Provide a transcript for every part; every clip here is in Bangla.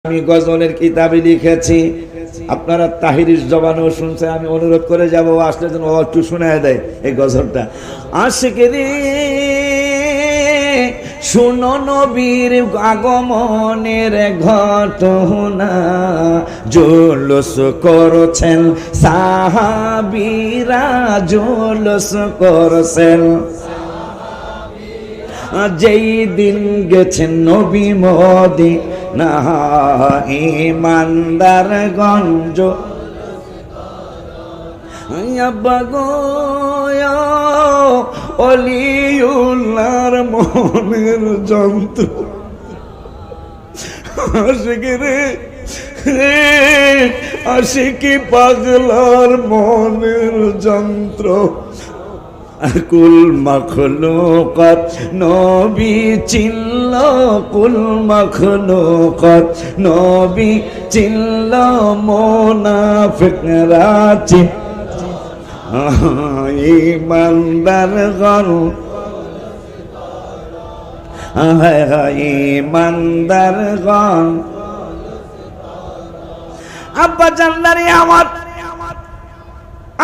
আমি গজলের কিতাবে লিখেছি, আপনারা তাহিরিস জবানও শুনছে। আমি অনুরোধ করে যাব আসলে যেন একটু শোনায় দেয় এই গজলটা। আশিক রে শুনো নবীর আগমনের ঘটনা, জুলুস করছেন সাহাবীরা, জুলুস করছেন। যেই দিন গেছেন নবী মদিনা, ইমানদার গঞ্জ অলিউল্লাহর মনের যন্ত্র। আশিকি রে আশিকি পাগলার মনের যন্ত্র। কুল মখলুকাত নবী চিনল, কুল মখলুকাত নবী চিনল, মুনাফিকরা চিনল। ইমানদার গণ ইমানদার গণ। আব্বা জানদারি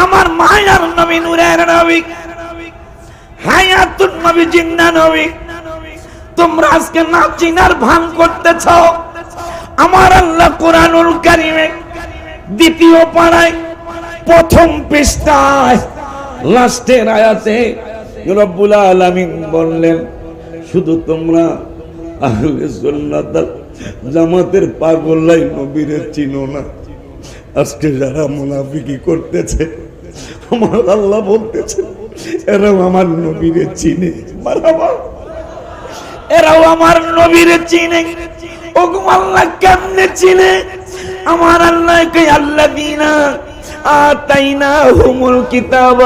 আমার মায়ার নবী, নূরের নবী, হায়াতুন নবী, জিন্দা নবী। তোমরা আজকে না চিনার ভান করতেছ। আমার আল্লাহ কোরআনুল কারীমে দ্বিতীয় পারায় প্রথম পৃষ্ঠায় লাস্টের আয়াতে রব্বুল আলামিন বললেন, শুধু তোমরা আহলে সুন্নাত জামাতের পাগলাই নবীরে চিনো না। আজকে যারা মুনাফিকি করতেছে, আমার আল্লাহ বলতেছে এরাও আমার নবীরে চিনে। মারহাবা, এরাও আমার নবীরে চিনে। ওগো আল্লাহ কেমনে চিনে? আমার আল্লাহ কই আল্লাযীনা আতাইনাহুমুল কিতাব,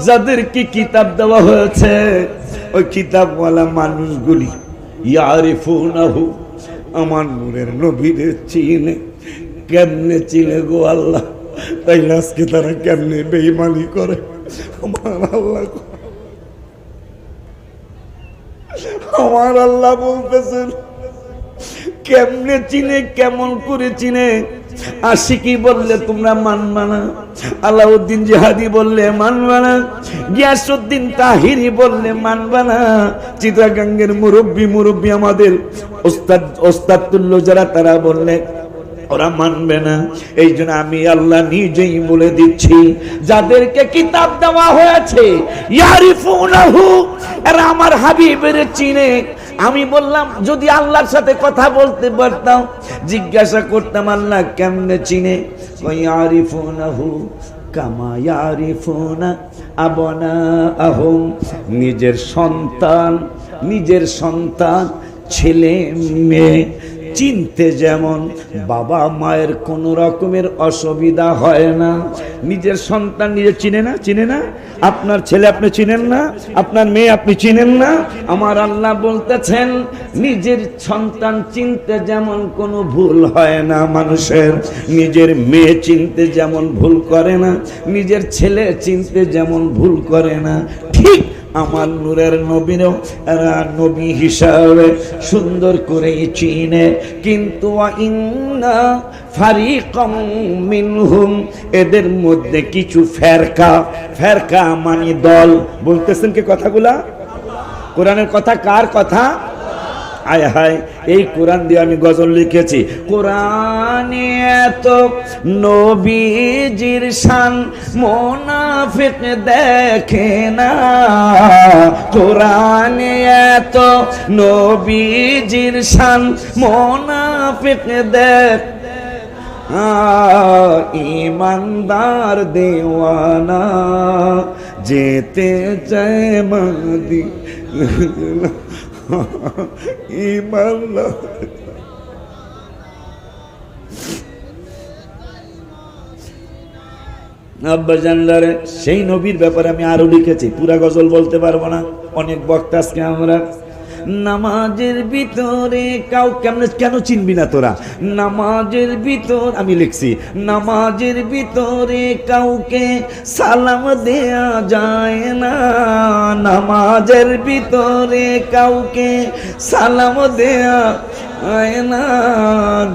যাদেরকে কিতাব দেওয়া হয়েছে ওই কিতাবওয়ালা মানুষগুলি ইয়ারিফুনাহু, আমার নূরের নবীরে চিনে। কেমনে চিনে গো আল্লাহ? তাই আজকে তারা কেমনে বেঈমানি করে? আমার আল্লাহ বলতেছেন কেমনে চিনে, কেমন করে চিনে? আশিকি বললে তোমরা মানবা না, আলাউদ্দিন জিহাদি বললে মানবা না, গিয়াসউদ্দিন তাহিরি বললে মানবা না, চিটাগাঙ্গের মুরব্বী আমাদের ওস্তাদ তুল্য যারা, তারা বললে ওরা মানবে না। এই জন্য আমি আল্লাহ নিজেই বলে দিচ্ছি, যাদেরকে কিতাব দেওয়া হয়েছে ইয়ারিফুনাহু, এরা আমার হাবিবের চিনে। আমি বললাম যদি আল্লাহর সাথে কথা বলতে পারতাম, জিজ্ঞাসা করতাম আল্লাহ কেমনে চিনে? ইয়ারিফুনাহু কামা ইয়ারিফুনা আবনাআহুম, নিজের সন্তান ছেলে মেয়ে চিনতে যেমন বাবা মায়ের কোন রকমের অসুবিধা হয় না, নিজের সন্তান নিজে চিনে না। আপনার ছেলে আপনি চিনেন না, আপনার মেয়ে আপনি চিনেন না। আমার আল্লাহ বলতেছেন নিজের সন্তান চিনতে যেমন কোনো ভুল হয় না মানুষের, নিজের মেয়ে চিনতে যেমন ভুল করে না, নিজের ছেলে চিনতে যেমন ভুল করে না, ঠিক আমার নূরের নবীরও এরা নবী হিসাবে সুন্দর করে চিনে। কিন্তু ইন্না ফারিকাম মিনহুম, এদের মধ্যে কিছু ফেরকা মানে দল। বলতেছেন কি কথাগুলা? কোরআনের কথা কার কথা? আয় হায়, এই কোরআন দিয়ে আমি গজল লিখেছি। কোরআনে এত নবীজির শান মুনাফিক দেখে না, কোরআনে এত নবীজির শান মুনাফিক দেখ, ইমানদার দেওয়ানা যেতে চায় মদিনা। আব্বা জানলারে সেই নবীর ব্যাপারে আমি আরো লিখেছি, পুরা গজল বলতে পারবো না, অনেক বক্তা আজকে আমরা। নামাজের ভিতরে কাউ কেন চিনবি না তোরা? নামাজের ভিতর আমি লিখছি, নামাজের ভিতরে কাউকে সালাম দেয়া যায় না, নামাজের ভিতরে কাউকে সালাম দেয়া আয়না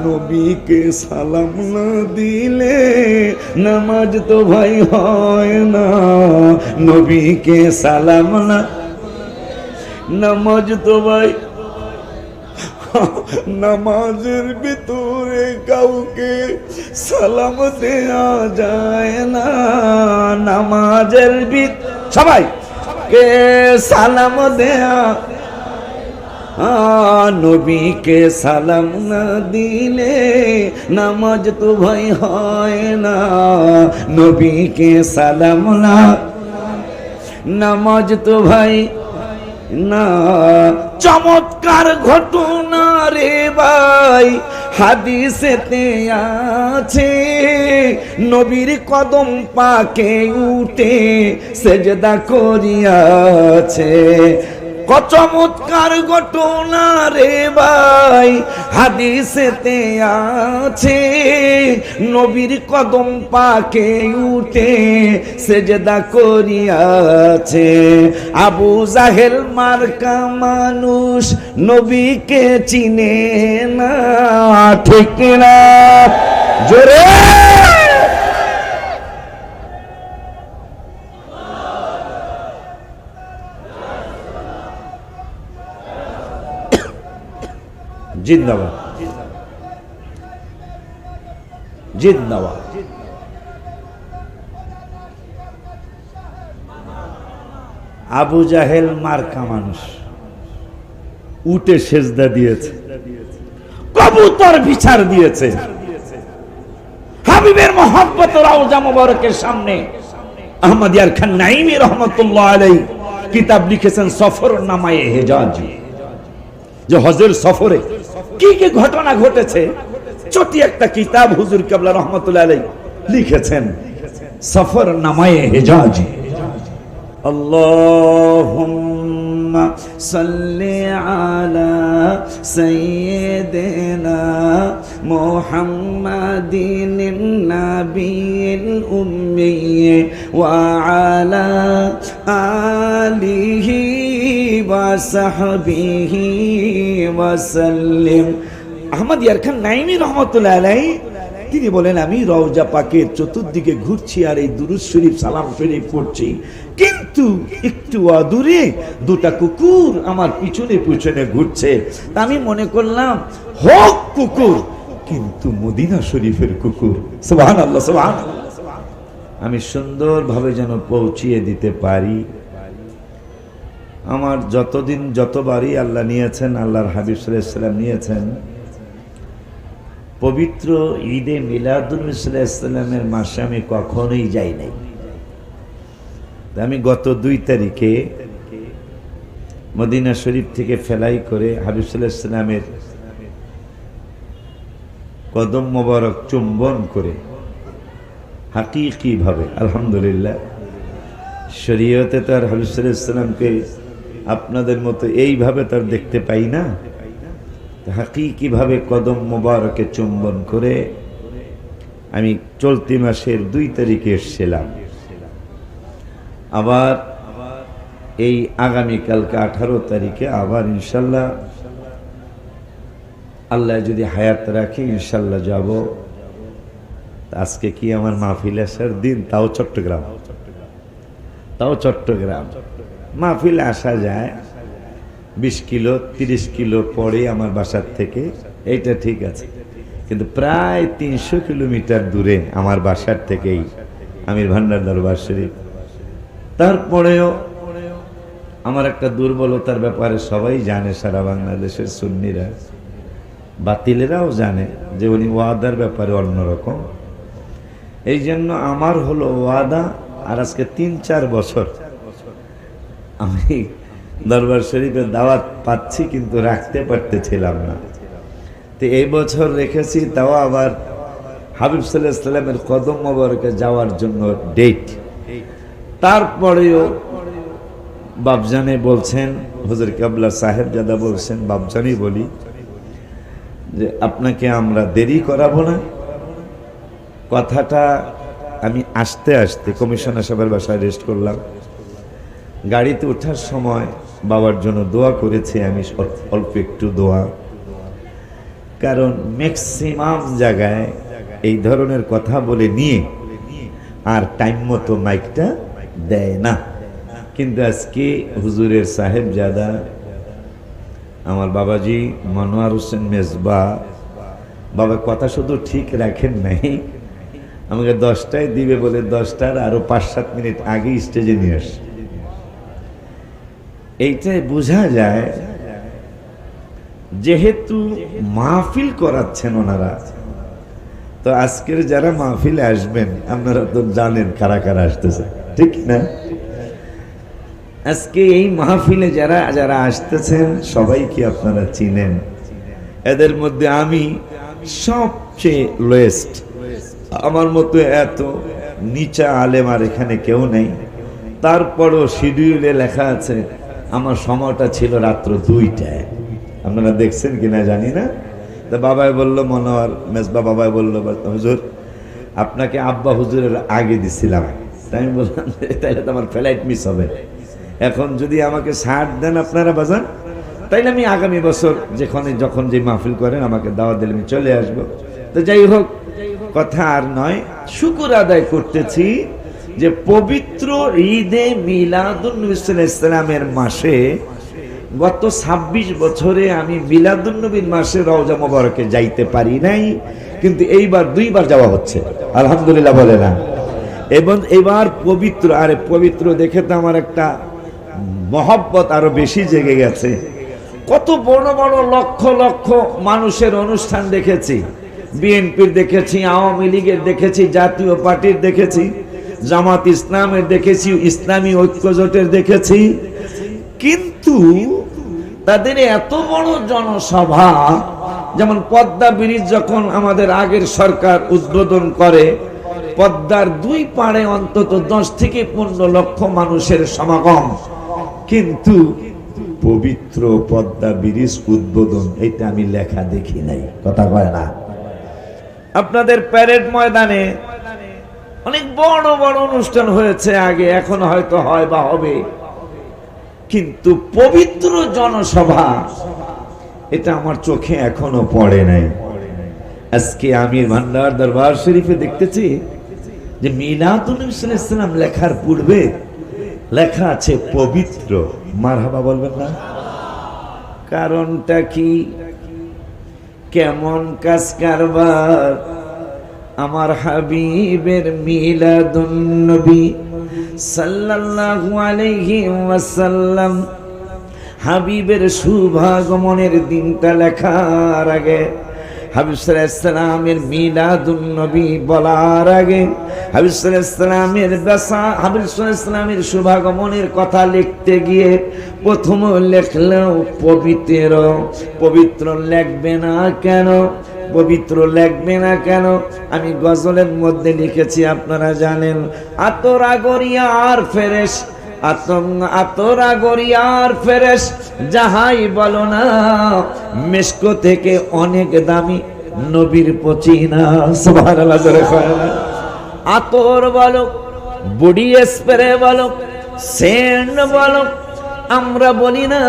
নবীকে সালাম না দিলে নামাজ তো ভাই হয় না, নবীকে সালাম না, নামাজ তো ভাই, নামাজের ভিতরে কাউকে সালাম দেয়া যায় না, নামাজের ভিতরে সবাই কে সালাম দেয়া, নবীকে সালাম না দিলে নামাজ তো ভাই হয় না, নবীকে সালাম না, নামাজ তো ভাই না। চমৎকার ঘটনা রে ভাই হাদিসেতে আছে, নবীর কদম পাকে উঠে সেজদা করিয়াছে। চমৎকার ঘটনা রে ভাই হাদিসেতে আছে, নবীর কদম পাকে উঠে সেজদা করিয়াছে। আবু জাহেল মার্কা মানুষ নবীকে চিনে না, ঠিক না? জোরে জিন্দাবাদ, জিন্দাবাদ। আবু জাহেল মার্কা মানুষ উঠে সেজদা দিয়েছে, কবুতর বিচার দিয়েছে। হাবিবের মহব্বত রওজা মুবারকের সামনে আহমদিয়ার খান নাইমি রহমাতুল্লাহ আলাইহি কিতাব লিখেছেন সফরনামায়ে হেজাজ, যে হজের সফরে কি কি ঘটনা ঘটেছে ছোটি একটা কিতাব হুজুর কেবলা রহমাতুল্লাহ আলাইহি লিখেছেন, সফরনামায়ে হেজাজ। আল্লাহুম্মা সাল্লি আলা সাইয়্যিদিনা মুহাম্মাদিন নাবিয়িল উম্মি ওয়া আলা আলিহি ওয়া সাহবিহি ওয়া সাল্লিম। আহমদিয়ার খান নাইমি রহমাতুল্লাহ আলাইহি তিনি বলেন, আমি রওজা পাকের চতুর্দিকে ঘুরছি আর এই দুরূদ শরীফ সালাম শরীফ পড়ছি, কিন্তু একটু অদূরে দুটা কুকুর আমার পিছনে পিছনে ঘুরছে। তা আমি মনে করলাম হোক কুকুর, কিন্তু মদিনা শরীফের কুকুর। সুবহানাল্লাহ, সুবহানাল্লাহ। আমি সুন্দরভাবে যেন পৌঁছিয়ে দিতে পারি। আমার যতদিন যতবারই আল্লাহ নিয়েছেন, আল্লাহর হাবিব সাল্লাল্লাহু আলাইহি ওয়াসাল্লাম নিয়েছেন, পবিত্র ঈদে মিলাদুন্নবী সাল্লাল্লাহু আলাইহি ওয়াসাল্লামের মাসে আমি কখনোই যাই নাই। আমি গত 2 তারিখে মদিনা শরীফ থেকে ফেলাই করে হাবিব সাল্লাল্লাহু আলাইহি ওয়াসাল্লামের কদম মোবারক চুম্বন করে হাকিকি ভাবে, আলহামদুলিল্লাহ, শরীয়তে তো আর হাবিব সাল্লাল্লাহু আলাইহি ওয়াসাল্লামকে আপনাদের মতো এইভাবে তার দেখতে পাই না, হাকিকি ভাবে কদম মোবারকে চুম্বন করে আমি চলতি মাসের 2 তারিখে এসেছিলাম। আবার এই আগামীকালকে 18 তারিখে আবার ইনশাল্লাহ আল্লাহ যদি হায়াত রাখে ইনশাল্লাহ যাব। আজকে কি আমার মাহফিল আসার দিন, তাও চট্টগ্রাম, মাহফিল আসা যায় 20 কিলো 30 কিলো পরে আমার বাসার থেকে, এইটা ঠিক আছে, কিন্তু প্রায় 300 কিলোমিটার দূরে আমার বাসার থেকেই আমির ভান্ডার দরবার শরীফ। তারপরেও আমার একটা দুর্বলতার ব্যাপারে সবাই জানে, সারা বাংলাদেশের সুন্নিরা, বাতিলেরাও জানে যে উনি ওয়াদার ব্যাপারে অন্যরকম। এই জন্য আমার হলো ওয়াদা, আর আজকে 3-4 বছর আমি দরবার শরীফে দাওয়াত পাচ্ছি কিন্তু রাখতে পারতেছিলাম না। তো এই বছর রেখেছি, তাও আবার হাবিব সাল্লাল্লাহু আলাইহি ওয়াসাল্লামের কদম মোবারকে যাওয়ার জন্য ডেট। তারপরেও বাবজানে বলছেন, হুজুর কেবলা সাহেবজাদা বলছেন, বাবজানি বলি যে আপনাকে আমরা দেরি করাবো না। কথাটা আমি আসতে আসতে কমিশনার সাহেবের বাসায় রেস্ট করলাম, গাড়িতে ওঠার সময় বাবার জন্য দোয়া করেছি আমি, অল্প একটু দোয়া। কারণ ম্যাক্সিমাম জায়গায় এই ধরনের কথা বলে নিয়ে আর টাইম মতো মাইকটা দেয় না। কিন্তু আজকে হুজুরের সাহেবজাদা আমার বাবাজি মনোয়ার হোসেন মেজবা বাবা কথা শুধু ঠিক রাখেন নাই, আমাকে 10টায় দিবে বলে 10টার আরো 5-7 মিনিট আগে স্টেজে নিয়ে আস। এইটাই বোঝা যায় যেহেতু মাহফিল করাচ্ছেন ওনারা, তো আজকের যারা মাহফিলে আসবেন আপনারা তো জানেন কারা কারা আসতেছে, ঠিক না? আজকে এই মাহফিলে যারা যারা আসতেছেন সবাইকে আপনারা চিনেন। এদের মধ্যে আমি সবচেয়ে লোয়েস্ট, আমার মতো এত নিচা আলেম আর এখানে কেউ নেই। তারপরও শিডিউলে লেখা আছে আমার সময়টা ছিল রাত্র 2টায়। আপনারা দেখছেন কিনা জানি না। তা বাবাই বললো, মনোয়ার মেজবা বাবাই বললো, হুজুর আপনাকে আব্বা হুজুরের আগে দিছিলাম। তাই আমি বললাম তাহলে তো আমার ফ্লাইট মিস হবে, এখন যদি আমাকে ছাড় দেন আপনারা বাজান, তাইলে আমি আগামী বছর যখন যে মাহফিল করেন আমাকে দাওয়াত দিলে আমি চলে আসবো। তো যাই হোক, কথা আর নয়, শুকর আদায় করতেছি যে পবিত্র ঈদে মিলাদুন্নবী সাল্লাল্লাহু আলাইহি ওয়াসাল্লামের মাসে গত 26 বছরে আমি মিলাদুন্নবীর মাসে রওজা মোবারকে যাইতে পারি নাই, কিন্তু এইবার 2বার যাওয়া হচ্ছে, আলহামদুলিল্লাহ বলে না। এবং এবার পবিত্র, আরে পবিত্র দেখে তো আমার একটা মহব্বত আরো বেশি জেগে গেছে। কত বড় বড় লক্ষ লক্ষ মানুষের অনুষ্ঠান দেখেছি, বিএনপির দেখেছি, আওয়ামী লীগের দেখেছি, জাতীয় পার্টির দেখেছি, জামাত ইসলামের দেখেছি, ইসলামী ঐক্যজোটের দেখেছি, কিন্তু তাদের এত বড় জনসভা, যেমন পদ্মা ব্রিজ যখন আমাদের আগের সরকার উদ্বোধন করে, পদ্মার 2 পাড়ে অন্তত 10 থেকে 15 লক্ষ মানুষের সমাগম, কিন্তু পবিত্র পদ্মা ব্রিজ উদ্বোধন এটা আমি লেখা দেখি নাই। কথা কয় না? আপনাদের প্যারেড ময়দানে অনেক বড় বড় অনুষ্ঠান হয়েছে আগে, এখন হয়তো হয় বা হবে, কিন্তু পবিত্র জনসভা এটা আমার চোখে এখনো পড়ে নাই। আজকে আমির ভান্ডার দরবার শরীফে দেখতেছি যে মিলাদুন্নবী সাল্লাল্লাহু আলাইহি ওয়াসাল্লাম লেখার পূর্বে লেখা আছে পবিত্র। মারহাবা বলবেন না? কারণটা কি? কেমন কাজ কারবার আমার হাবিবের মিলাদুন্নবী সাল্লাল্লাহু আলাইহি ওয়াসাল্লাম, হাবিবের শুভাগমনের দিনটা লেখার আগে, হাবিব সাল্লাল্লাহু আলাইহি ওয়াসাল্লামের মিলাদুন্নবী বলার আগে, হাবিব সাল্লাল্লাহু আলাইহি ওয়াসাল্লামের হাবিব সাল্লাল্লাহু আলাইহি ওয়াসাল্লামের শুভাগমনের কথা লিখতে গিয়ে প্রথম লেখলেও পবিত্র। পবিত্র লিখবে না কেন? পবিত্র লিখবে না কেন? আমি গজলের মধ্যে লিখেছি, আপনারা জানেন, আতরা গরিয়ার ফেরেশ, আতরা গরিয়ার ফেরেশ যাহাই বলো না, মিশক থেকে অনেক দামি নবীর পচিনা। সুবহানাল্লাহ। আতর বলো, বডি স্প্রে বলো, সেন্ট বলো, আমরা বলি না?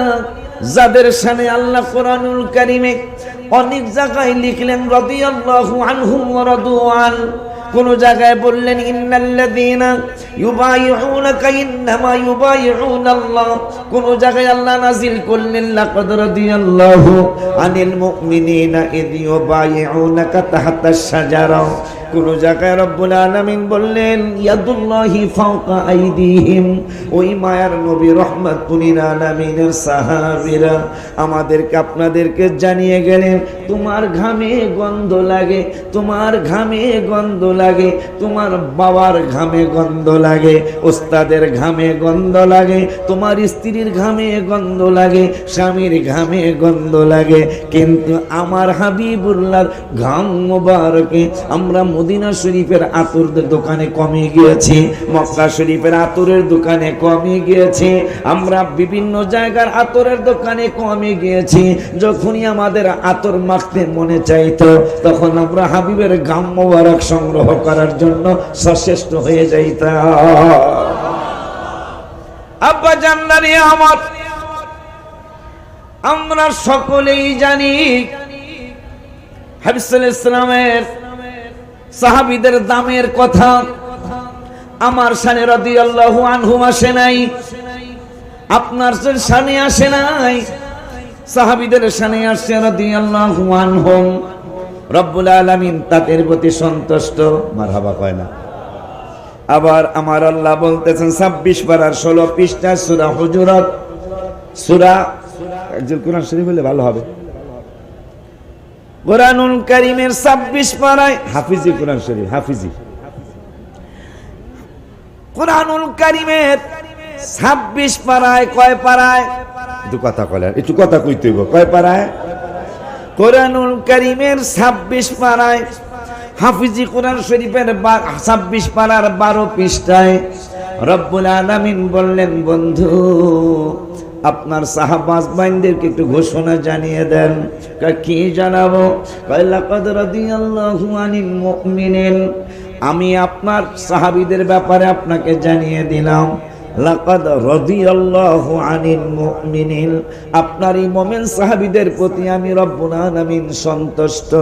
যাদের শানে আল্লাহ কোরআনুল কারীমে অনেক জায়গায় লিখলেন রাদিয়াল্লাহু আনহুম ওয়া রাদু আন, কোন জায়গায় বললেন ইন্নাল্লাযীনা ইউবাইউনাকা ইন্নামা ইউবাইউনাল্লাহ, কোন জায়গায় আল্লাহ নাযিল করলেন লাকাদ রাদিয়াল্লাহু আনিল মুমিনিনা ইয ইউবাইউনাকা তাহতাশ শাজারা, কোন জায়গায় রব্বুল আলামিন বললেন ইয়াদুল্লাহি ফাওকা আইদিহিম। ওই মায়ার নবী রহমাতুল লিল আলামিনের সাহাবীরা আমাদেরকে আপনাদেরকে জানিয়ে গেলেন, তোমার ঘামে গন্ধ লাগে, তোমার ঘামে গন্ধ লাগে, তোমার বাবার ঘামে গন্ধ লাগে, ওস্তাদের ঘামে গন্ধ লাগে, তোমার স্ত্রীর ঘামে গন্ধ লাগে, স্বামীর ঘামে গন্ধ লাগে, কিন্তু আমার হাবিবুল্লাহর ঘাম মোবারকে আমরা মদিনা শরীফের আতরের দোকানে কমে গিয়েছি, মক্কা শরীফের আতরের দোকানে কমে গিয়েছি, আমরা বিভিন্ন জায়গার আতরের দোকানে কমে গিয়েছি। যখনই আমাদের আতর মাখতে মনে চাইতো, তখন আমরা হাবিবের ঘাম মোবারক সংগ্রহ করার জন্য সচেষ্ট হয়ে যাইতাম। আব্বা জান্নারি আমার, আমরা সকলেই জানি হাবিব সাল্লাল্লাহু আলাইহি সাল্লামের সাহাবীদের দামের কথা আমার শানে রাদিয়াল্লাহু আনহুম আসে নাই, আপনার শানে আসে নাই, সাহাবীদের শানে আসছে রাদিয়াল্লাহু আনহুম। রব্বুল আলামিন তাদের প্রতি সন্তুষ্ট, মারহাবা কয় না। আবার আমার আল্লাহ বলতেছেন 26 পারার 16 পৃষ্ঠা সূরা হুজুরাত, সূরা একজন কোরআন শরীফ বলে ভালো হবে, কোরআনুল কারীমের 26 পারায়, হাফিজি কোরআন শরীফ, হাফিজি কোরআনুল কারীমের 26 পারায়, কয় পারায়? একটু কথা কইলেন, একটু কথা কইতে হইব, কয় পারায়? কোরআনুল কারীমের 26 পারায়, হাফিজি কোরআন শরীফের 26 পারার 12 পৃষ্ঠায় রব্বুল আলামিন বললেন, বন্ধু আপনার সাহাবাজ বাইনদেরকে একটু ঘোষণা জানিয়ে দেন। কি জানাবো? লাকাদ রাদিয়াল্লাহু আনিল মুমিনিন, আমি আপনার সাহাবীদের ব্যাপারে আপনাকে জানিয়ে দিলাম। লাকাদ রাদিয়াল্লাহু আনিল মুমিনিন, আপনার এই মুমিন সাহাবীদের প্রতি আমি রব্বুল আলামিন সন্তুষ্ট।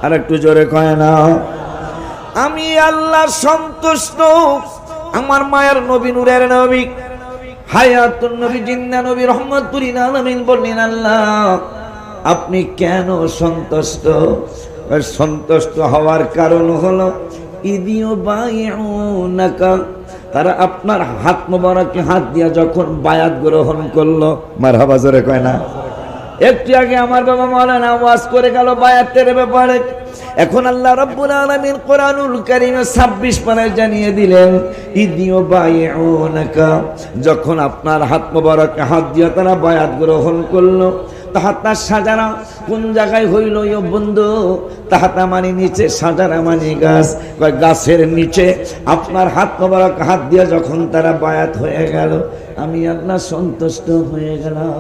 আর একটু জোরে কয় না, আমি আল্লাহ সন্তুষ্ট। আমার মায়ের নবী, নূরের নবী, হায়াতুন নবী, জিন্দা নবী, রহমাতুল লিল আলামিন বললেন, আল্লাহ আপনি কেন সন্তুষ্ট? সন্তুষ্ট হওয়ার কারণ হলো ইদিও বাইউনাকা, তারা আপনার হাত মোবারকে হাত দিয়া যখন বায়াত গ্রহণ করলো। মারহাবা জোরে কয় না। একটু আগে আমার বাবা মাওলানা ওয়াজ করে গেল বায়াতের ব্যাপারে, এখন আল্লাহ রাব্বুল আলামিন কোরআনুল কারীমে 26 পারায় জানিয়ে দিলেন, ইদিও বাইউনাকা, যখন আপনার হাত মোবারকে হাত দিয়া তারা বায়াত গ্রহণ করলো। তাহাতা সাজারা কোন জায়গায় হইল ও বন্ধু? তাহাতা মানে নিচে, সাজারা মানে গাছ, কয় গাছের নিচে আপনার হাত মোবারক হাত দিয়া যখন তারা বায়াত হয়ে গেল, আমি আল্লাহ সন্তুষ্ট হয়ে গেলাম।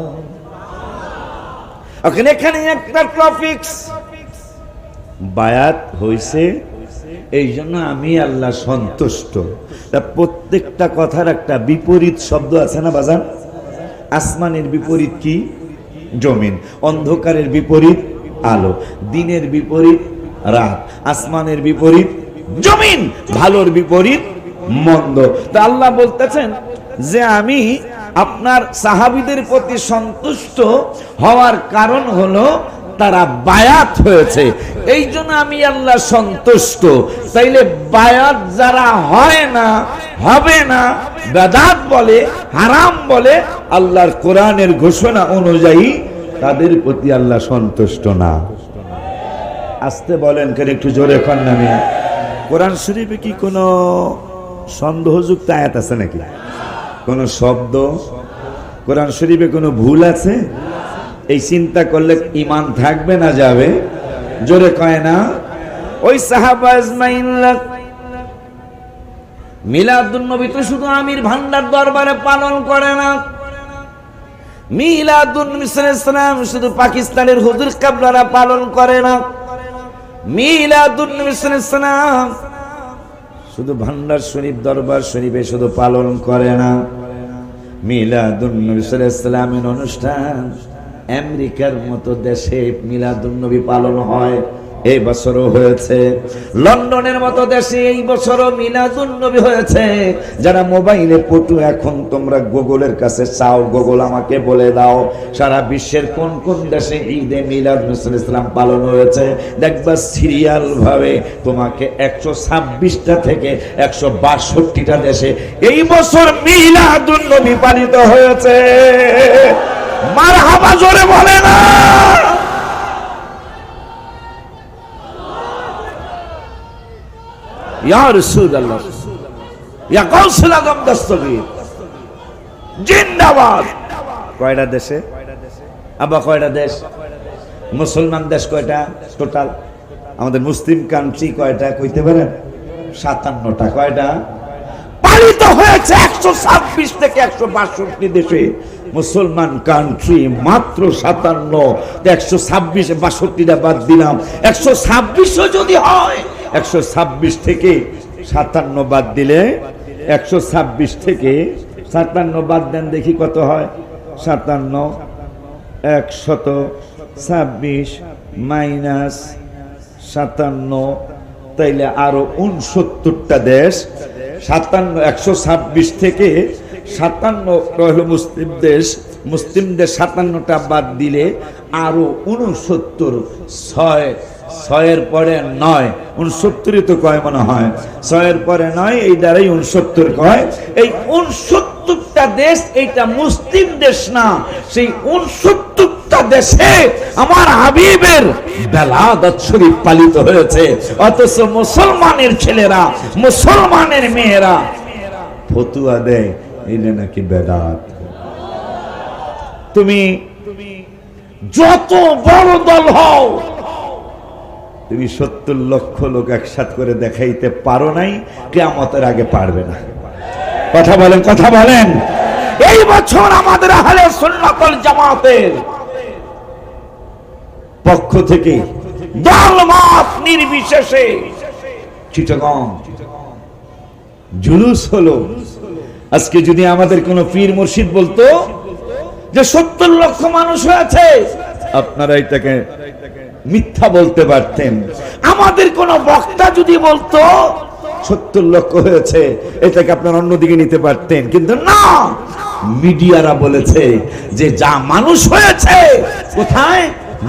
এখানে একটা টপিকস, বায়াত হইছে এই জন্য আমি আল্লাহ সন্তুষ্ট। প্রত্যেকটা কথার একটা বিপরীত শব্দ আছে না বাজান? আসমানের বিপরীত কি? জমিন। অন্ধকারের বিপরীত আলো, দিনের বিপরীত রাত, আসমানের বিপরীত জমিন, ভালোর বিপরীত মন্দ। তা আল্লাহ বলতেছেন যে আমি আপনার সাহাবীদের প্রতি সন্তুষ্ট হওয়ার কারণ হলো তারা বায়াত হয়েছে, এই জন্য আমি আল্লাহ সন্তুষ্ট। তাইলে বায়াত যারা হয় না, হবে না, বেদাত বলে, হারাম বলে, আল্লাহর কোরআনের ঘোষণা অনুযায়ী তাদের প্রতি আল্লাহ সন্তুষ্ট না। আসতে বলেন কেন, একটু জোরে কর না। মিয়া কোরআন শরীফে কি কোনো সন্দেহযুক্ত আয়াত আছে নাকি? কোন শব্দ কোরআন শরীফে কোনো ভুল আছে? এই চিন্তা করলে ঈমান থাকবে না যাবে? জোরে কয় না। ওই সাহাবা আজমাইন মিলাদুন নবী তো শুধু আমির ভান্ডার দরবারে পালন করে না, মিলাদুন নবী সাল্লাল্লাহু আলাইহি ওয়াসাল্লাম শুধু পাকিস্তানের হুজুর কাবলারা পালন করে না, মিলাদুন নবী সাল্লাল্লাহু আলাইহি ওয়াসাল্লাম শুধু ভান্ডার শরীফ দরবার শরীফে শুধু পালন করে না, মিলাদুন নবী সাল্লাল্লাহু আলাইহি ওয়াসাল্লামের অনুষ্ঠান আমেরিকার মতো দেশে মিলাদুন নবী পালন হয়। এই বছরও হয়েছে। লন্ডনের মতো দেশে এই বছরও মিলাদুন নবী হয়েছে। যারা মোবাইলে পটু, এখন তোমরা গুগলের কাছে চাও, গুগল আমাকে বলে দাও সারা বিশ্বের কোন কোন দেশে ঈদে মিলাদ ইসলাম পালন হয়েছে। দেখবা সিরিয়াল ভাবে তোমাকে 126টা থেকে 162টা দেশে এই বছর মিলাদুন নবী পালিত হয়েছে। মারহাবা জোরে বলে না। ইয়া রাসূলুল্লাহ, ইয়া গাউসুল আযম দস্তগীর জিন্দাবাদ। কয়টা দেশে? আবা কয়টা দেশ? মুসলমান দেশ কয়টা টোটাল? আমাদের মুসলিম কান্ট্রি কয়টা কইতে পারেন? 57টা। কয়টা পালিত হয়েছে? 126 থেকে 162 দেশে মুসলমান কান্ট্রি মাত্র 57। 126 62টা বাদ দিলাম, 126ও যদি হয় 126 থেকে 57 বাদ দিলে 126 থেকে 57 বাদ দেন দেখি কত হয়। 57 126 মাইনাস 57, তাইলে আরো 69টা দেশ। 126 থেকে 57 হলো মুসলিম দেশ। মুসলিম দেশ 57টা বাদ দিলে আরো 69, 6 পরে 9, 69ই তো কয় মনে হয়, 6 পরে 9, এই দ্বারাই 69 কয়। এই 69টা দেশ এইটা মুসলিম দেশ না, সেই 69টা দেশে আমার হাবিবের বেলাদত শরীফ পালিত হয়েছে, অথচ মুসলমানের ছেলেরা, মুসলমানের মেয়েরা ফতুয়া দেয় এটা নাকি বেদাত। তুমি যত বড় দল হও, তুমি 70 লক্ষ লোক একসাথ করে দেখাইতে পারো নাই, কিয়ামতের আগে পারবে না। কথা বলেন, কথা বলেন। এই বছর আমাদের আহলে সুন্নাত ওয়াল জামাতের পক্ষ থেকে দল মত নির্বিশেষে চিটাগং জুলুস হলো। আজকে যদি আমাদের কোন পীর মুর্শিদ বলতো যে 70 লক্ষ মানুষ হয়েছে, আপনারা এটাকে মিথ্যা বলতে পারতেন। আমাদের কোন বক্তা যদি বলতো 70 লক্ষ হয়েছে, এটাকে আপনারা অন্যদিকে নিতে পারতেন, কিন্তু না, মিডিয়ারা বলেছে যে যা মানুষ হয়েছে কোথায়,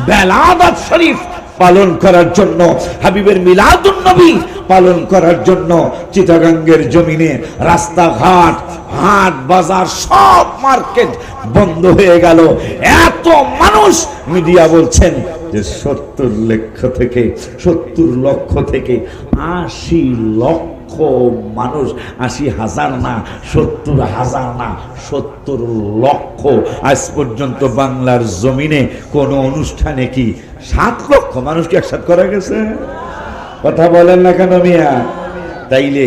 বেলাদত শরীফ পালন করার জন্য, হাবিবের মিলাদুন নবী পালন করার জন্য চিটাগাঙ্গের জমিনে রাস্তাঘাট, হাট বাজার, সব মার্কেট বন্ধ হয়ে গেল। এত মানুষ, মিডিয়া বলছেন যে 70 লক্ষ থেকে 80 লক্ষ মানুষ, 80,000 না, 70,000 না, 70 লক্ষ। আজ পর্যন্ত বাংলার জমিনে কোন অনুষ্ঠানে কি 7 লক্ষ মানুষকে একসাথে করা গেছে? কথা বলেন না কেন মিয়া? তাইলে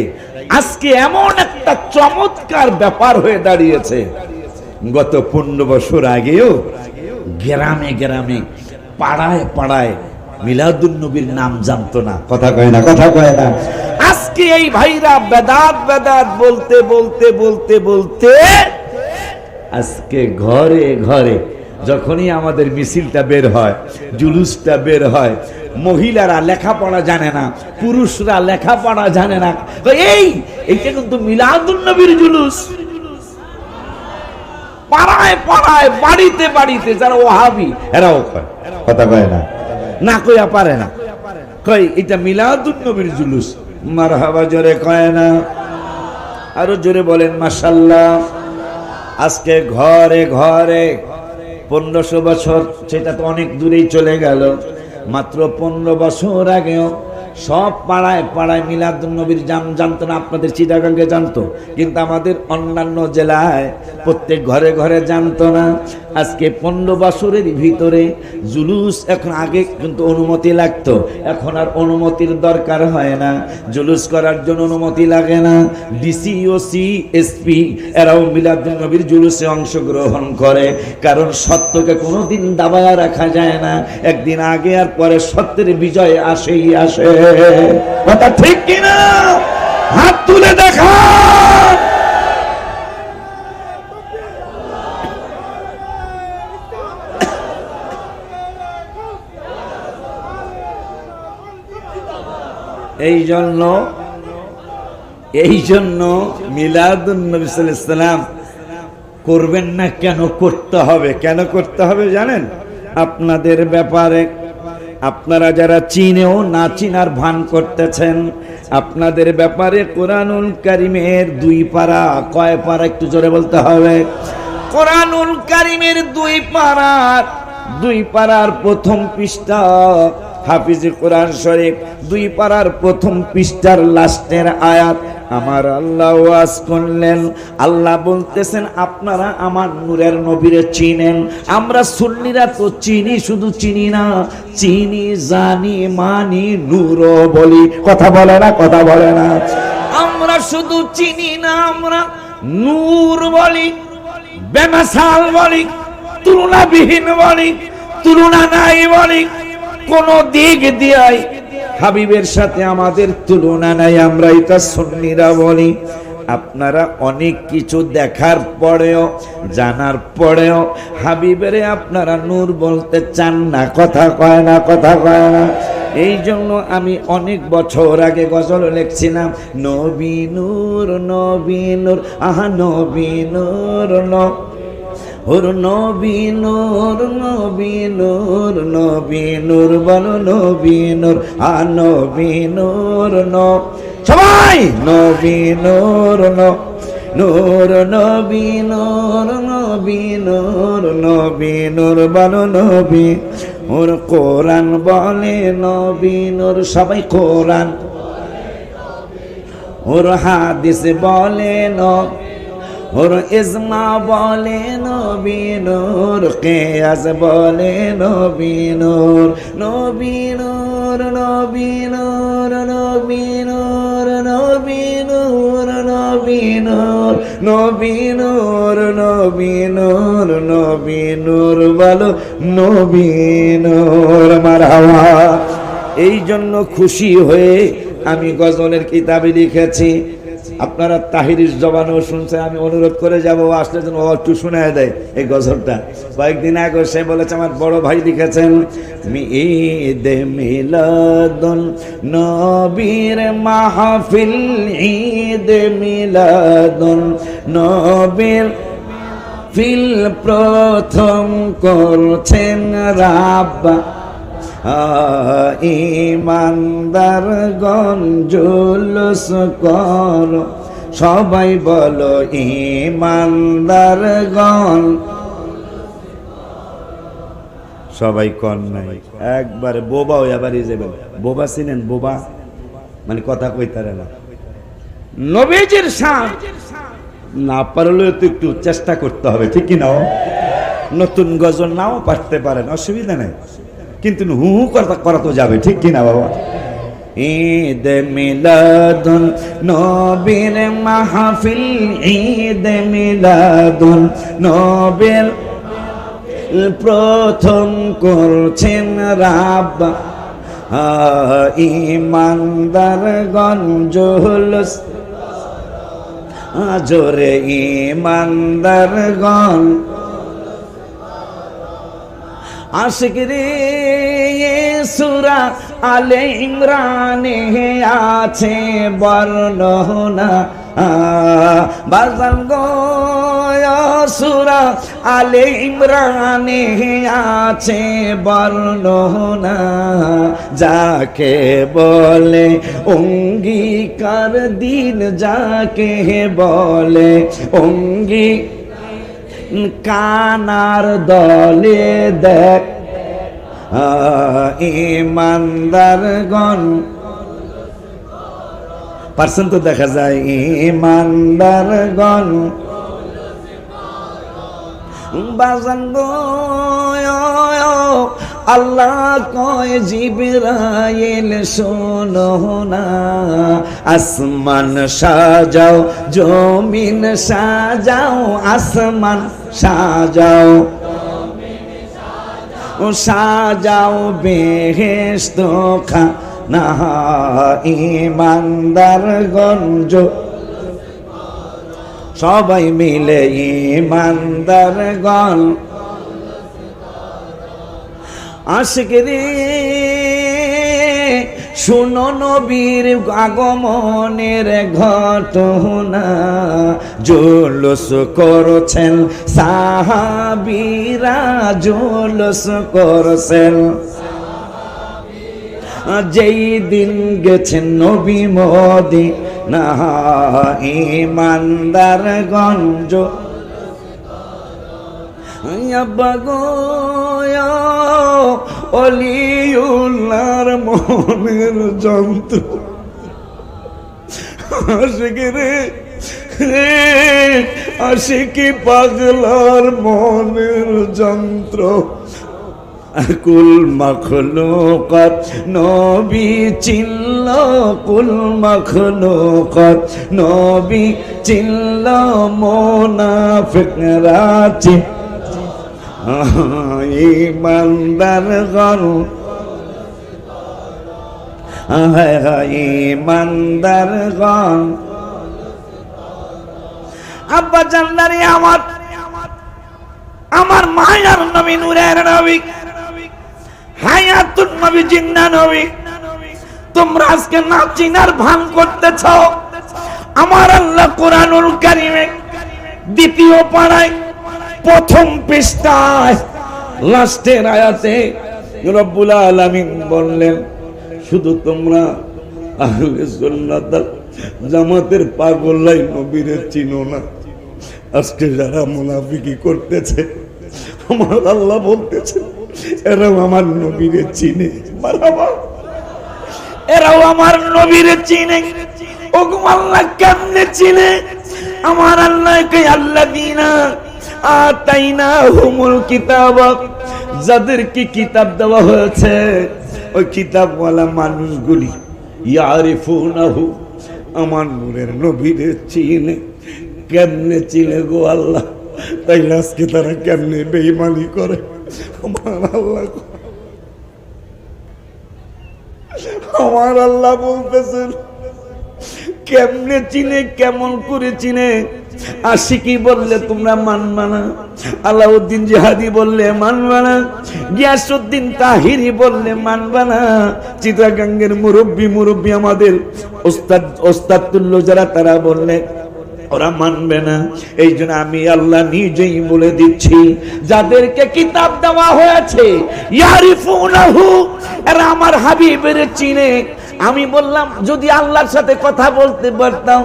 আজকে এমন একটা চমৎকার ব্যাপার হয়ে দাঁড়িয়েছে, গত 15 বছর আগেও গ্রামে গ্রামে, পাড়ায় পাড়ায় মিলাদুন নবীর নাম জানতো না। কথা কয় না, কথা কয় না। আজকে এই ভাইরা বেদাত বেদাত বলতে বলতে বলতে বলতে আজকে ঘরে ঘরে যখনই আমাদের মিছিলটা বের হয়, জুলুসটা বের হয়, মহিলারা লেখাপড়া জানে না, পুরুষরা লেখাপড়া জানে না, এইটা কিন্তু মিলাদুন নবীর জুলুস। পাড়ায় পাড়ায়, বাড়িতে বাড়িতে যারা ওয়াহাবি এরাও কয়, কথা কয় না, না কইয়া পারে না, কয় এটা মিলাদুন নবীর জুলুস। মারহাবা জোরে কয় না, আরো জোরে বলেন মাশাআল্লাহ। আজকে ঘরে ঘরে 1500 বছর, সেটা তো অনেক দূরেই চলে গেল, মাত্র 15 বছর আগেও সব পাড়ায় পাড়ায় মিলাদুন নবীর জানতো না। আপনাদের চিটাগাঙ্গে জানতো, কিন্তু আমাদের অন্যান্য জেলায় প্রত্যেক ঘরে ঘরে জানতো না। আজকে 15 বছরের ভিতরে জুলুস, এখন আগে কিন্তু অনুমতি লাগতো, এখন আর অনুমতির দরকার হয় না। জুলুস করার জন্য অনুমতি লাগে না। ডিসি, ওসি, এসপি এরাও মিলাদুন নবীর জুলুসে অংশগ্রহণ করে, কারণ সত্যকে কোনোদিন দাবায়া রাখা যায় না। একদিন আগে আর পরে সত্যের বিজয় আসেই আসে। কথা ঠিক কিনা? হাত তুলে দেখা। এই জন্য মিলাদুন নবী সাল্লাল্লাহু আলাইহি ওয়াসাল্লাম করবেন না, কেন করতে হবে? কেন করতে হবে জানেন? আপনাদের ব্যাপারে আপনারা যারা চিনেও না চিনার ভান করতেছেন, আপনাদের ব্যাপারে কোরআনুল কারীমের 2 পারা, কয় পারা একটু জোরে বলতে হবে। কোরআনুল কারীমের 2 পারার প্রথম পৃষ্ঠা, হাফিজে কোরআন শরীফ 2 পারার প্রথম পৃষ্ঠার লাস্টের আয়াত আমার আল্লাহ ওয়াজ করলেন। আল্লাহ বলতেছেন, আপনারা আমার নূরের নবীরে চিনেন, আমরা সুন্নিরা তো চিনি, শুধু চিনি না, চিনি, জানি, মানি, নূর বলি। কথা বলে না, কথা বলে না। আমরা শুধু চিনি না, আমরা নূর বলি, বেমিসাল বলি, তুলনাবিহীন বলি, তুলনা নাই বলি। কোন দিক দিয়ে হাবিবের সাথে আমাদের তুলনা নাই, আমরা এটা সুন্নিরা বলি। আপনারা অনেক কিছু দেখার পরেও জানার পরেও হাবিবেরে আপনারা নূর বলতে চান না, কথা কয় না, কথা কয় না। এই জন্য আমি অনেক বছর আগে গজল লিখছিলাম, নবী নূর নবী নূর, আহা নবী নূর ওর নবী নূর নবী নূর নবী নূর বলো নবী নূর, নবী নূর সবাই নবী নূর নূর নবী নূর নবী নূর নবী নূর বলো নবী ওর। কোরআন বলে নবী নূর, সবাই কোরআন। ওর হাদিস বলে ওর ইজমা বলে নবী নূর, কিয়াস বলে নবী নূর, নবী নূর নবী নূর নবী নূর নবী নূর নবী নূর নবী নূর নবী নূর নবী নূর বলো নবী নূর। মারহাবা। এই জন্য খুশি হয়ে আমি গজলের কিতাবে লিখেছি, আপনারা তাহিরির জবানও শুনছে, আমি অনুরোধ করে যাব আসলে যেন একটু শোনায় দেয় এই গজলটা। কয়েকদিন আগে সে বলেছে, আমার বড় ভাই লিখেছেন, ঈদে মিলাদুন নবীর মাহফিল, ঈদে মিলাদুন নবীর ফিল প্রথম করছেন রাব্বা, ইমানদারগণ জুলুস কর, সবাই বলো ইমানদারগণ, সবাই কর নাই একবারে বোবা হয়ে আবার যাবেন। বোবা চিনেন? বোবা মানে কথা কইতারে না। নবীজির শান না পারলেও তো একটু চেষ্টা করতে হবে, ঠিক কি না? নতুন গজল নাও পারতে পারেন, অসুবিধা নেই, কিন্তু হু হু করা তো যাবে, ঠিক কিনা বাবা? ঈদ মিলাদুন নবীর মাহফিল, ঈদ মিলাদুন নবীর প্রথম করছেন রাব্বা, ইমানদারগণ জুলুস জোরে, ইমানদারগণ আশিক রে। সূরা আলে ইমরানে আছে বর্ণনা, বাজান গো সূরা আলে ইমরানে আছে বর্ণনা, যাকে বলে অঙ্গীকার দিন, যাকে বলে কানার দলে দেখ, ইমানদারগণ পার্সেন্ট তো দেখা যায়, ইমানদারগণ বাজান গো আল্লাহ কয় জিবরাইল শোনো না, আসমান সাজাও জমিন সাজাও, আসমান সাজাও সাজাও বেহেশত খানা, ইমানদারগণ সবাই মিলে ইমানদারগণ আশিক রে। শুনো নবীর আগমনের ঘটনা, জুলুস করছেন সাহাবীরা, জুলুস করছেন যেই দিন গেছেন নবী মদিনা, ইমানদারগণ অলিউল্লাহর মনের যন্ত্র, আশিক রে আশিকি পাগলার মনের যন্ত্র, কুল মখলুকাত নবী চিনল, কুল মখলুকাত নবী চিনল, মুনাফিকরা ইমানদারগণ ইমানদারগণ আব্বা জান্নারে আমার মায়ার নবী, নূরের নবী, হায়াতুন নবী, জিন্দা নবী, তোমরা আজকে না চিনার ভান করতেছ। আমার আল্লাহ কোরআনুল কারীমে দ্বিতীয় পারায় প্রথম পৃষ্ঠায় লাস্টের আয়াতে রব্বুল আলামিন বললেন, শুধু তোমরা আহলে সুন্নাত জামাতের পাগলাই নবীরে চিনো না। আজকে যারা মুনাফিকি করতেছে, আমার আল্লাহ বলতেছে এরাও আমার নবীরে চিনে। মারহাবা, এরাও আমার নবীরে চিনে। ওগো আল্লাহ কেমনে চিনে? আমার আল্লাহকে আল্লাযীনা আতাইনাহুমুল কিতাব, যাদেরকে কিতাব দেওয়া হয়েছে ওই কিতাবওয়ালা মানুষগুলি ইয়ারিফুনাহু, আমার নূরের নবীরে চিনে। কেমনে চিনে গো আল্লাহ? তাই আজকে তারা কেমনে বেঈমানি করে? আমার আল্লাহ বলতেছেন কেমনে চিনে, কেমন করে চিনে? আশিকি বললে তোমরা মানবা না, আলাউদ্দিন জিহাদি বললে মানবা না, গিয়াসউদ্দিন তাহিরি বললে মানবা না, চিটাগাঙ্গের মুরব্বী আমাদের ওস্তাদ তুল্য যারা, তারা বললে ওরা মানবে না। এই জন্য আমি আল্লাহ নিজেই বলে দিচ্ছি, যাদেরকে কিতাব দেওয়া হয়েছে ইয়ারিফুনাহু, এরা আমার হাবিবের চিনে। আমি বললাম যদি আল্লাহর সাথে কথা বলতে পারতাম,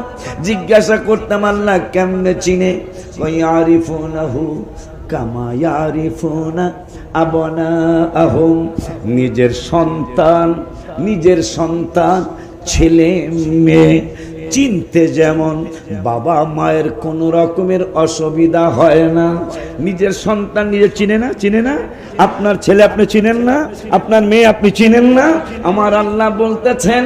জিজ্ঞাসা করতাম আল্লাহ কেমনে চিনে? ইয়ারিফুনাহু কামা ইয়ারিফুনা আবনাআহুম, নিজের সন্তান ছেলে মেয়ে চিনতে যেমন বাবা মায়ের কোনো রকমের অসুবিধা হয় না, নিজের সন্তান নিজে চিনে না? আপনার ছেলে আপনি চিনেন না? আপনার মেয়ে আপনি চিনেন না? আমার আল্লাহ বলতেছেন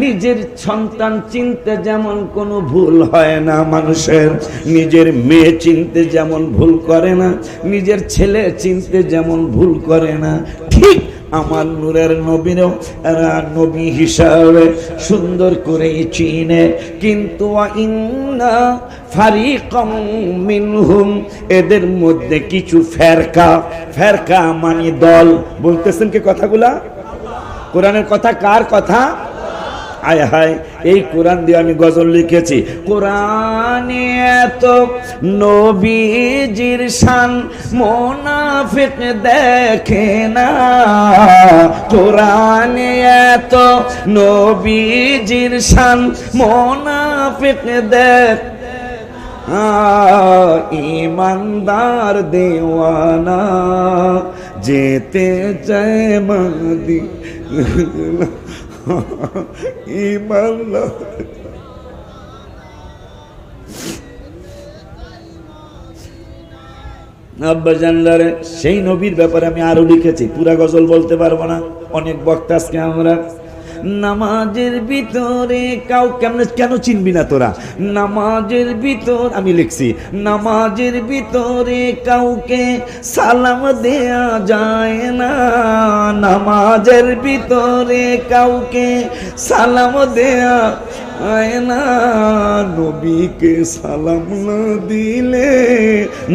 নিজের সন্তান চিনতে যেমন কোনো ভুল হয় না মানুষের, নিজের মেয়ে চিনতে যেমন ভুল করে না, নিজের ছেলে চিনতে যেমন ভুল করে না, ঠিক আমার নূরের নবীরও এরা নবী হিসাবে সুন্দর করে চিনে। কিন্তু ইন্না ফারিকাম মিনহুম, এদের মধ্যে কিছু ফেরকা মানে দল। বলতেছেন কি কথাগুলা? কোরআনের কথা কার কথা? আয় হায়, এই কোরআন দিয়ে আমি গজল লিখেছি। কোরআনে এত নবীজির শান মুনাফিক দেখে না, কোরআনে এত নবীজির শান মুনাফিক দেখ, ইমানদার দেওয়ানা যেতে চায় মদিনা। আব্বা জানলারে সেই নবীর ব্যাপারে আমি আরো লিখেছি, পুরা গজল বলতে পারবো না, অনেক বক্তা আজকে আমরা। নামাজের ভিতরে কাউ কেন চিনবি না তোরা? নামাজের ভিতর আমি লিখছি, নামাজের ভিতরে কাউকে সালাম দেয়া যায় না, নামাজের ভিতরে কাউকে সালাম দেয়া যায় না, নবীকে সালাম না দিলে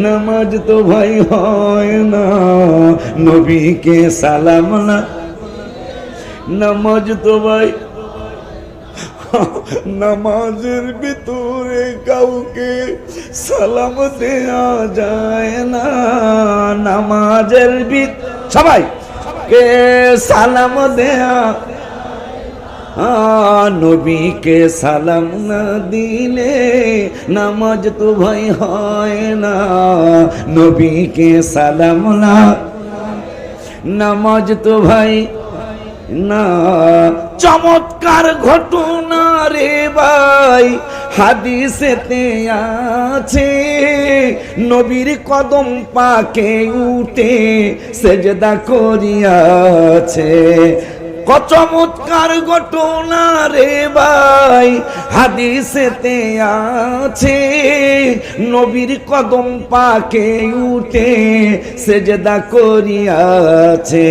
নামাজ তো ভাই হয় না, নবীকে সালাম না, নামাজ তো ভাই। নামাজের ভিতরে কাউকে সালাম দেয়া যায় না, নামাজের ভিতরে সবাই কে সালাম দেয়া, নবীকে সালাম না দিলে নামাজ তো ভাই হয় না, নবীকে সালাম না, নামাজ তো ভাই না। চমৎকার ঘটনা রে ভাই হাদিসেতে আছে, নবীর কদম পাকে উঠে সেজদা করিয়াছে। চমৎকার ঘটনা রে ভাই হাদিসেতে আছে, নবীর কদম পাকে উঠে সেজদা করিয়াছে।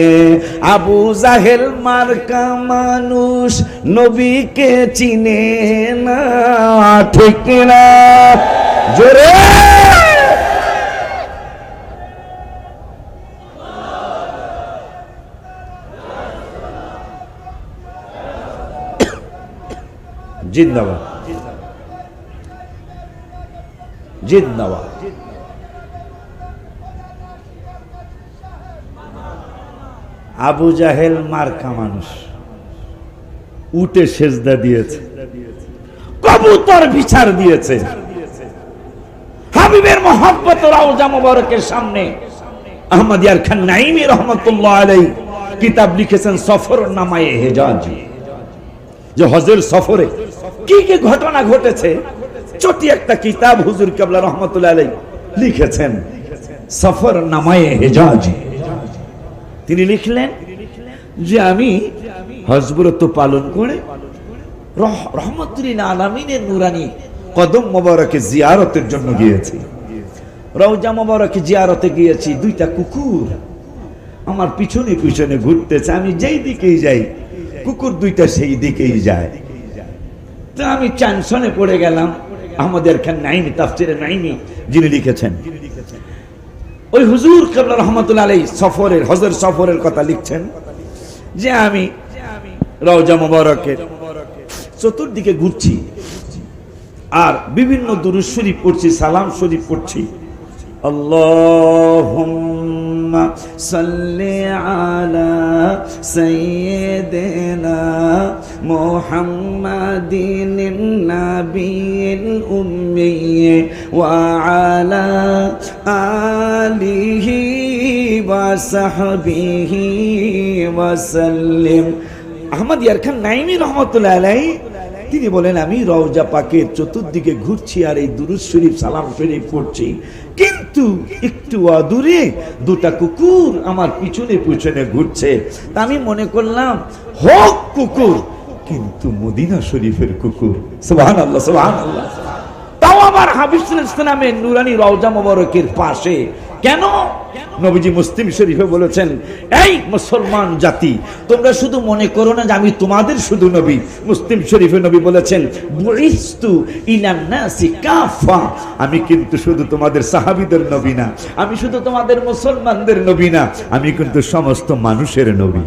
আবু জাহেল মার্কা মানুষ নবীকে চিনে না, ঠিক না? জোরে জিন্দাবাদ, জিন্দাবাদ। আবু জাহেল মার্কা মানুষ, উটে সেজদা দিয়েছে, কবুতর বিচার দিয়েছে। হাবিবের মহব্বত রওজা মুবারকের সামনে আহমদিয়ার খান নাইমি রহমাতুল্লাহ আলাইহি কিতাব লিখেছেন সফরনামায়ে হেজাজ, যে হজের সফরে কি কি ঘটনা ঘটেছে ছোট একটা কিতাব হুজুর কেবলা রহমাতুল্লাহ আলাইহি লিখেছেন সফরনামায়ে হেজাজ। তিনি লিখলেন যে আমি হজব্রত পালন করে রহমতুল্লিল আলামিনের নুরানি কদম মোবারকে জিয়ারতের জন্য গিয়েছি। রওজা মোবারকে জিয়ারতে গিয়েছি, দুইটা কুকুর আমার পিছনে পিছনে ঘুরতেছে। আমি যেই দিকেই যাই কুকুর দুইটা সেই দিকেই যায়। তো আমি টেনশনে পড়ে গেলাম। আমাদের খান নাইমি, তাফসিরে নাইমি যিনি লিখেছেন, ওই হুজুর কেবলা রহমাতুল্লাহ আলাইহি সফরের হজের সফরের কথা লিখছেন যে আমি রওজা মুবারকের চতুর্দিকে ঘুরছি আর বিভিন্ন দুরূদ শরীফ পড়ছি, সালাম শরীফ পড়ছি। আল্লাহুম্মা সাল্লি আলা সাইয়্যিদিনা মুহাম্মাদিন নাবিয়িল উম্মি ওয়া আলা আলিহি ওয়া সাহবিহি ওয়া সাল্লিম। আহমদিয়ার খান নাইমি রহমাতুল্লাহ আলাইহি তিনি বলেন আমি রওজা পাকের চতুর্দিকে ঘুরছি আর এই দুরূদ শরীফ সালাম শরীফ পড়ছি, কিন্তু একটু অদূরে দুটা কুকুর আমার পিছনে পিছনে ঘুরছে। তা আমি মনে করলাম হোক কুকুর, কিন্তু মদিনা শরীফের কুকুর। সুবহানাল্লাহ, সুবহানাল্লাহ। তাও আবার হাবিব সাল্লাল্লাহু আলাইহি ওয়াসাল্লামের নুরানি রওজা মুবারকের পাশে। কেন? নবীজি মুসলিম শরীফে বলেছেন, এই মুসলমান জাতি, তোমরা শুধু মনে করো না যে আমি তোমাদের শুধু নবী। মুসলিম শরীফে নবী বলেছেন, বুইস্তু ইলান নাসি কাফা, আমি কিন্তু শুধু তোমাদের সাহাবীদের নবী না, আমি শুধু তোমাদের মুসলমানদের নবী না, আমি কিন্তু সমস্ত মানুষের নবী।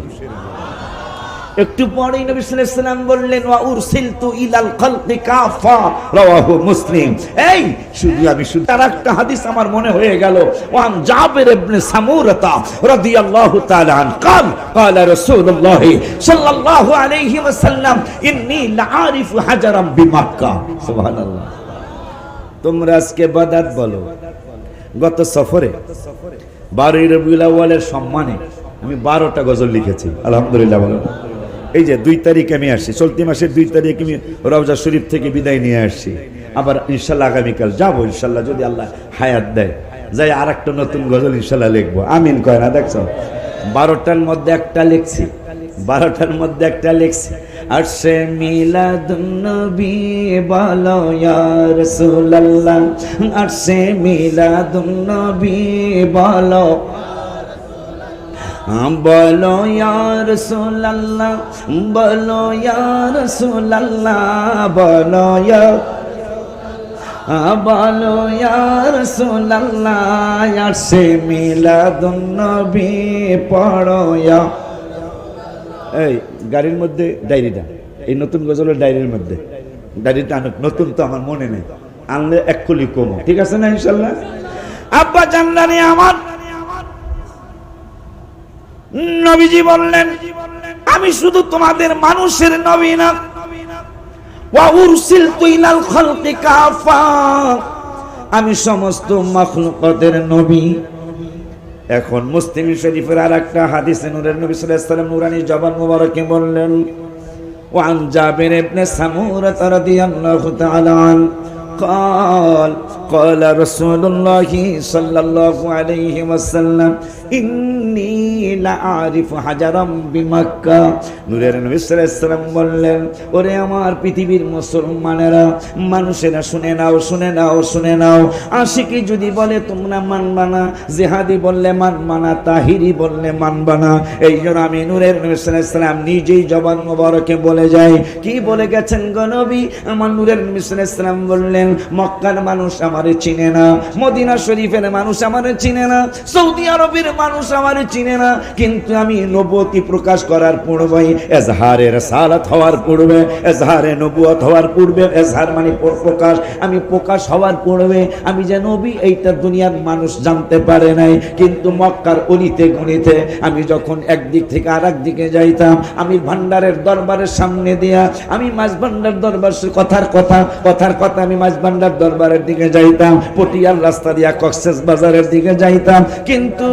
একটু পরেই নবী সাল্লাল্লাহু আলাইহি ওয়াসাল্লাম বললেন, ওয়া উরসিলতু ইলাল খালকি কাফা, রাওয়াহু মুসলিম। এই শুধু আমি শুধু আরেকটা হাদিস আমার মনে হয়ে গেল, ওয়ান জাবির ইবনে সামুরাতা রাদিয়াল্লাহু তাআলা আন قال قال رسول الله সাল্লাল্লাহু আলাইহি ওয়াসাল্লাম ইন্নী লাআরিফু হাজারাম বিমাক্কা। সুবহানাল্লাহ। তোমরা আজকে বাদাত বলো, গত সফরে 12 রবিউল আউয়ালের সম্মানে আমি 12টা গজল লিখেছি, আলহামদুলিল্লাহ। বলো, এই যে 2 তারিখ আমি আসছি, চলতি মাসের 2 তারিখ আমি রওজা শরীফ থেকে বিদায় নিয়ে আসছি। আবার ইনশাল্লাহ আগামীকাল যাবো, ইনশাল্লাহ যদি আল্লাহ হায়াত দেয়, যাই আর একটা নতুন গজল ইনশাল্লাহ লিখবো। আমিন কয় না? দেখছো 12টার মধ্যে একটা লিখছি, 12টার মধ্যে একটা লিখছি। আর সে মিলাদুন নবী বলো ইয়া রাসূলুল্লাহ, আর সে মিলাদুন নবী বলো, বলো ইয়া রাসূলুল্লাহ, বলো ইয়া রাসূলুল্লাহ, বলো ইয়া, বলো ইয়া রাসূলুল্লাহ, আসে মিলাদুন নবী পড়ো ইয়া। এই গাড়ির মধ্যে ডায়েরিটা, এই নতুন গজলের ডায়েরির মধ্যে ডায়েরিটা নতুন তো আমার মনে নেই, আনলে এক কলি কম, ঠিক আছে না ইনশাআল্লাহ? আব্বা জানলানি আমার নবীজি বললেন, আমি শুধু তোমাদের মানুষের নবী না, ওয়া উরসিলতু ইলাল খালকি কাফা, আমি সমস্ত মাখলুকাতের নবী। এখন মুসলিম শরীফের আরেকটা হাদিসে নূরের নবী সাল্লাল্লাহু আলাইহি ওয়াসাল্লাম নুরানি জবান মুবারকে বললেন, ওয়া আন জাবির ইবনে সামুরা রাদিয়াল্লাহু তাআলা আন قال قال رسول الله صلى الله عليه وسلم إني لأعرف حجرا بمكة। নূরের নবী সাল্লাল্লাহু আলাইহি ওয়াসাল্লাম বললেন, ওরে আমার পৃথিবীর মুসলমানেরা, মানুষেরা শুনে নাও, শুনে নাও, শুনে নাও। আশিকি যদি বলে তোমরা মানবা না, জিহাদি বললে মানবা না, তাহিরি বললে মানবা না। এই জন্য আমি নূরের নবী সাল্লাল্লাহু আলাইহি ওয়াসাল্লাম নিজেই জবান মোবারকে বলে যাই। কি বলে গেছেন গো নবী? আমার নূরের নবী সাল্লাল্লাহু আলাইহি ওয়াসাল্লাম বললেন, বলেন মক্কার মানুষ আমারে চিনে না, মদিনা শরীফের মানুষ আমারে চিনে না, সৌদি আরবের মানুষ আমারে চিনে না, কিন্তু আমি নবুয়তি প্রকাশ করার পূর্বেই এজহারে রাসালাত হওয়ার পূর্বে, এজহারে নবুয়ত হওয়ার পূর্বে, এজহার মানে প্রকাশ, আমি প্রকাশ হওয়ার পূর্বে আমি যে নবী এইটা দুনিয়ার মানুষ জানতে পারে নাই। কিন্তু মক্কার অলিতে গলিতে আমি যখন একদিক থেকে আর একদিকে যাইতাম, আমি ভান্ডারের দরবারের সামনে দিয়া আমি মাছ ভান্ডার দরবার কথার কথা আমি মাছ ভান্ডার দরবারের দিকে যাইতাম, পটিয়ার রাস্তা দিয়া কক্সেস বাজারের দিকে যাইতাম। কিন্তু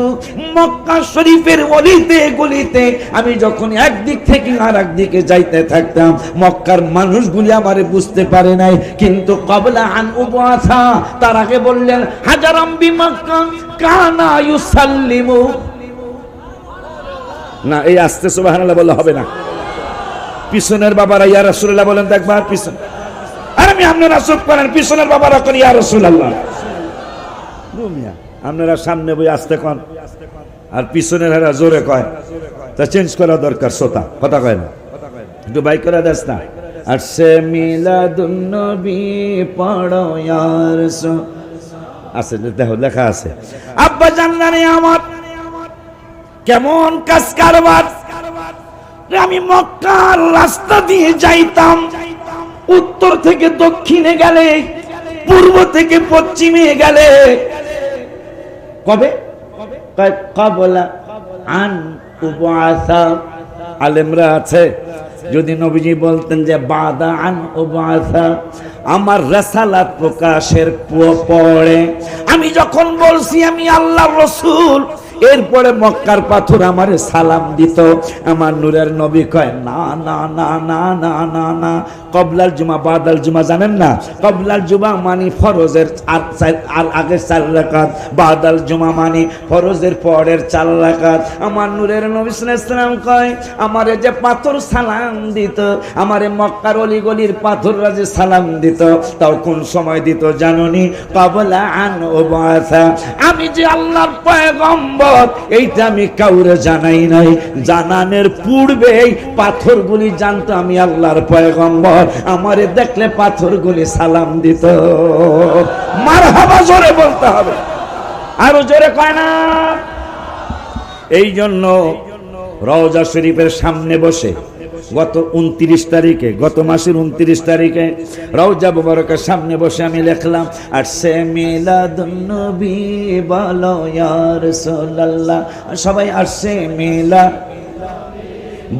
মক্কা শরীফের অলিতে গলিতে আমি যখন একদিক থেকে আর একদিকে যাইতে থাকতাম, মক্কার মানুষগুলি আমারে বুঝতে পারে নাই। কিন্তু ক্বাবলা আন উবাসা, তার আগে বললেন হাজারাম বিমাক্কা কানা ইউসাল্লিমু না, এই আস্তে সুবহানাল্লাহ বললে হবে না। পিছনের বাবারা ইয়া রাসূলুল্লাহ বলেন তো একবার, পিছন আর আমি আপনারা চুপ করেন, পিছনের বাবারা করেন ইয়া রাসূলুল্লাহ। দুমিয়া আপনারা সামনে বই আস্তে কন, আর পিছনের হারা জোরে কয়, তা চেঞ্জ করা দরকার। শ্রোতা কথা কয় না, একটু বাইক করে দেস না। আর সে মিলাদুন নবী পড়ো ইয়া রাসূল আছে, দেখো লেখা আছে। আব্বা জানলানে আমার কেমন কাজ কারবার, আমি মক্কার রাস্তা দিয়ে যাইতাম, উত্তর থেকে দক্ষিণে গেলে, পূর্ব থেকে পশ্চিমে গেলে, কবে ক্বাবলা আন উবাসা। আলেমরা আছে, যদি নবীজি বলতেন যে বাদা আন উবাসা, আমার রাসালাত প্রকাশের পরে আমি যখন বলছি আমি আল্লাহর রাসূল, এরপরে মক্কার পাথর আমারে সালাম দিত। আমার নূরের নবী কয় না না না না না না না, কবলাল জুমা বাদাল জুমা জানেন না? কবলাল জুমা মানে ফরজের আর আগের 4 রাকাত, বাদাল জুমা মানে ফরজের পরের 4 রাকাত। আমার নূরের নবী সাল্লাল্লাহু আলাইহি ওয়াসাল্লাম কয় আমারে যে পাথর সালাম দিত, আমারে মক্কার অলিগলির পাথররা যে সালাম দিত, তাও কোন সময় দিত জানোনি? ক্বাবলা আন উবাসা, আমি যে আল্লাহর পয়গম্বর এইটা আমি কাউরে জানাই নাই, জানানোর পূর্বেই পাথরগুলি জানতো আমি আল্লাহর পয়গম্বর, আমারে দেখলে পাথরগুলি সালাম দিত। মারহাবা জোরে বলতে হবে, আরো জোরে কয় না। এই জন্য রওজা শরীফের সামনে বসে গত 29 তারিখে, গত মাসের 29 তারিখে রওজা মুবারকের সামনে বসে আমি লিখলাম আর সে মিলাদুন নবী বলো ইয়া রাসূলুল্লাহ। সবাই আসছে মিলা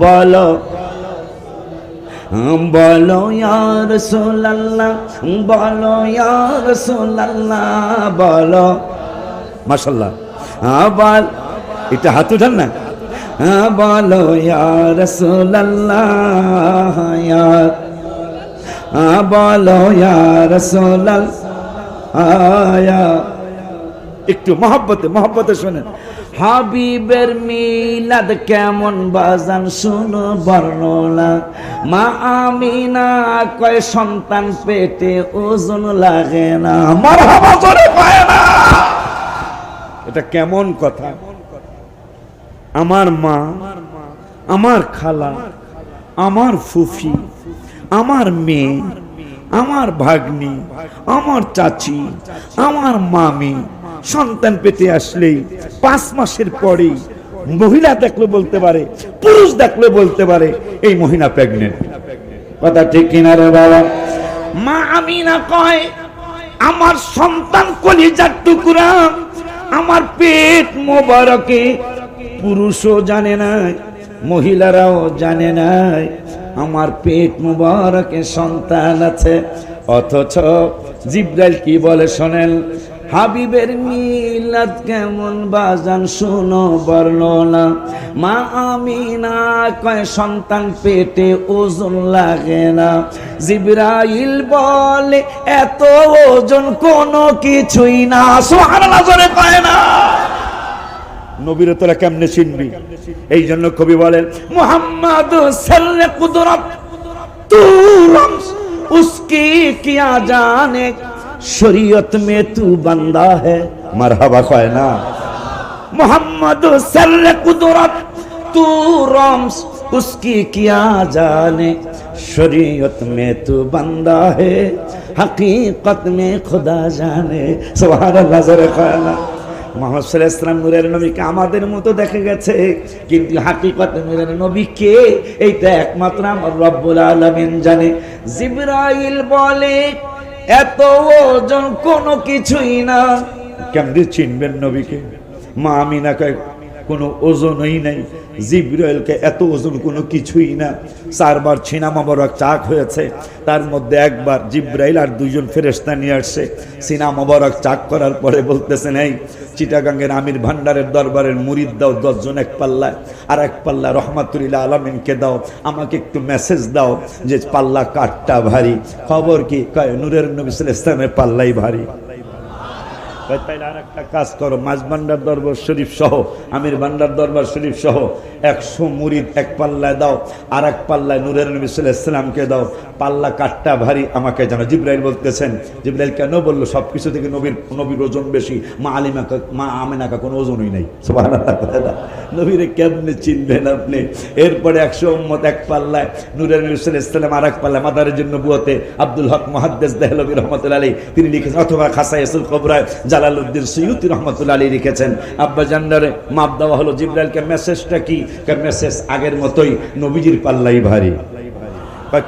বলো বলো ইয়া রাসূলুল্লাহ, বলো ইয়া রাসূলুল্লাহ, বলো মাশাআল্লাহ। বল, এটা হাত উঠান না, বলো ইয়া রাসূলুল্লাহ, বলো ইয়া রাসূলুল্লাহ। একটু মহব্বতে শোনেন। হাবিবের মিলাদ কেমন বাজান শুনো বর্ণনা, মা আমিনা কয় সন্তান পেটে ওজন লাগে না। মারহাবা জোরে কয় না। এটা কেমন কথা? আমার মা, আমার খালা, আমার ফুফি, আমার মেয়ে, আমার ভাগ্নি, আমার চাচি, আমার মামি সন্তান পেতে আসলেই 5 মাসের পরেই মহিলা দেখলে বলতে পারে, পুরুষ দেখলে বলতে পারে এই মহিলা প্রেগনেন্ট। কথা ঠিক কিনা রে বাবা? মা আমিনা কয় আমার সন্তান কলিজার টুকরা, আমার পেট মোবারকে পুরুষও জানে না, মহিলারাও জানে না আমার পেট মুবারকে সন্তান আছে। অথচ জিবরাইল কি বলে শোনেন, হাবিবের মিলাদ কেমন বাজান শুনো বর্ণনা, মা আমিনা কয় সন্তান পেটে ওজন লাগে না। জিবরাইল বলে এত ওজন কোনো কিছুই না। সুবহানাল্লাহ জোরে কয় না। নবীর তোরা কেমনে চিনবি? এই জন্য কবি বলেন মুহাম্মদ সল্লে কুদরত তু রমস উসকি কিয়া জানে, শরীয়ত মে তু বান্দা है। মারহাবা কয় না। মুহাম্মদ সল্লে কুদরত তু রমস উসকি কিয়া জানে, শরীয়ত মে তু বান্দা है। हकीकत में खुदा जाने सुभान अल्लाह जरे खाना মুহাম্মদ সাল্লাল্লাহু আলাইহি ওয়াসাল্লাম নূরের নবীকে আমাদের মতো দেখে গেছে কিন্তু হাকিকতে নূরের নবী কে এইটা একমাত্র আমার রব্বুল আলামিন জানে জিবরাইল বলে এত ওজন কোনো কিছুই না কেমনে চিনবেন নবীকে মা আমিনা কয় কোনো ওজনই নাই জিবরাইলকে এত ওজন কোনো কিছুই না চারবার ছিনা মোবারক চাক হয়েছে তার মধ্যে একবার জিবরাইল আর দুইজন ফেরেশতা নিয়ে আসছে সিনা মোবারক চাক করার পরে বলতেছেন এই চিটাগাঙ্গের আমির ভান্ডারের দরবারের মুরিদ দাও 10 জন এক পাল্লা আর এক পাল্লা রহমাতুল্লাহ আলামিনকে দাও আমাকে একটু মেসেজ দাও যে পাল্লা কাঠটা ভারী খবর কি কয় নূরের নবী সাল্লাল্লাহু আলাইহি ওয়াসাল্লামের পাল্লাই ভারী তাইলে আর একটা কাজ করো মাঝ ভান্ডার দরবার শরীফ সহ আমির ভান্ডার দরবার শরীফ সহ 100 মুরিদ এক পাল্লায় দাও আর এক পাল্লায় নূরের নবী সাল্লাল্লাহু আলাইহি ওয়াসাল্লামকে দাও পাল্লা কাঠটা ভারী আমাকে জানো জিবরাইল বলতেছেন জিবরাইল কেন বললো সবকিছু থেকে নবীর ওজন বেশি মা আমিনাকা কোনো ওজনই নাই সুবহানাল্লাহ নবীরে কেমনে চিনবেন আপনি এরপরে 100 উম্মত এক পাল্লায় নূরের নবী সাল্লাল্লাহু আলাইহি ওয়াসাল্লাম আর এক পাল্লায় মাদারিজুন নবুয়তে আব্দুল হক মুহাদ্দিস দেহলভী রাহমাতুল্লাহ আলাইহি তিনি লিখেছেন অথবা খাসায়েসুল কুবরা জালালউদ্দিন সুয়ুতি রাহমাতুল্লাহ আলাইহি লিখেছেন আব্বা জানদারে মাপ দেওয়া হলো জিবরাইলকে মেসেজটা কি মেসেজ আগের মতোই নবীজির পাল্লাই ভারী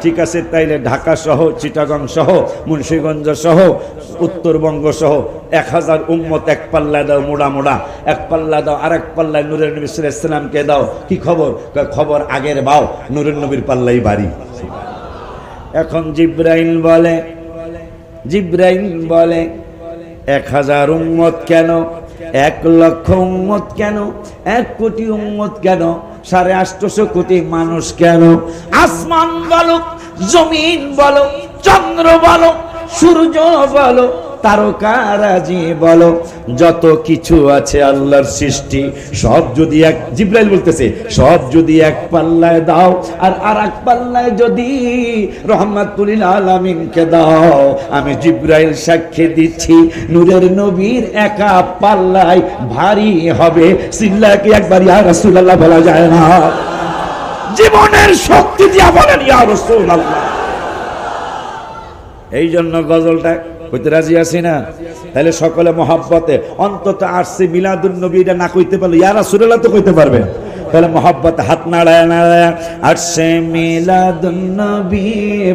ঠিক আছে তাইলে ঢাকা সহ চিটাগাং সহ মুন্সিগঞ্জ সহ উত্তরবঙ্গ সহ 1000 উম্মত এক পাল্লা দাও মোড়া মোড়া এক পাল্লা দাও আর এক পাল্লায় নূরের নবী সাল্লাল্লাহু আলাইহি ওয়াসাল্লামকে দাও কি খবর আগের বাও নূরের নবীর পাল্লাই ভারী এখন জিবরাইল বলে 1000 উম্মত কেন 1 লক্ষ উম্মত কেন 1 কোটি উম্মত কেন 850 কোটি মানুষ কেন আসমান বলো জমিন বলো চন্দ্র বলো সূর্য বলো তারকারাজি বলো যত কিছু আছে আল্লাহর সৃষ্টি সব যদি এক জিবরাইল বলতেছে সব যদি এক পাল্লায় দাও আর আরেক পাল্লায় যদি রহমাতুল আলামিনকে দাও আমি জিবরাইল সাক্ষী দিচ্ছি নূরের নবীর একা পাল্লায় ভারী হবে সিল্লাকে একবার ইয়া রাসূলুল্লাহ বলা যায় না জীবনের শক্তি দিয়া বলেন ইয়া রাসূলুল্লাহ এই জন্য গজলটা কইতে রাজি আছি না তাহলে সকলে মহব্বতে অন্তত আসছে মিলাদুন নবী এটা না কইতে পারলো ইয়া রাসূলুল্লাহ তো কইতে পারবে তাহলে মহব্বতে হাত নাড়ায় নাড়ায় আসছে মিলাদুন নবী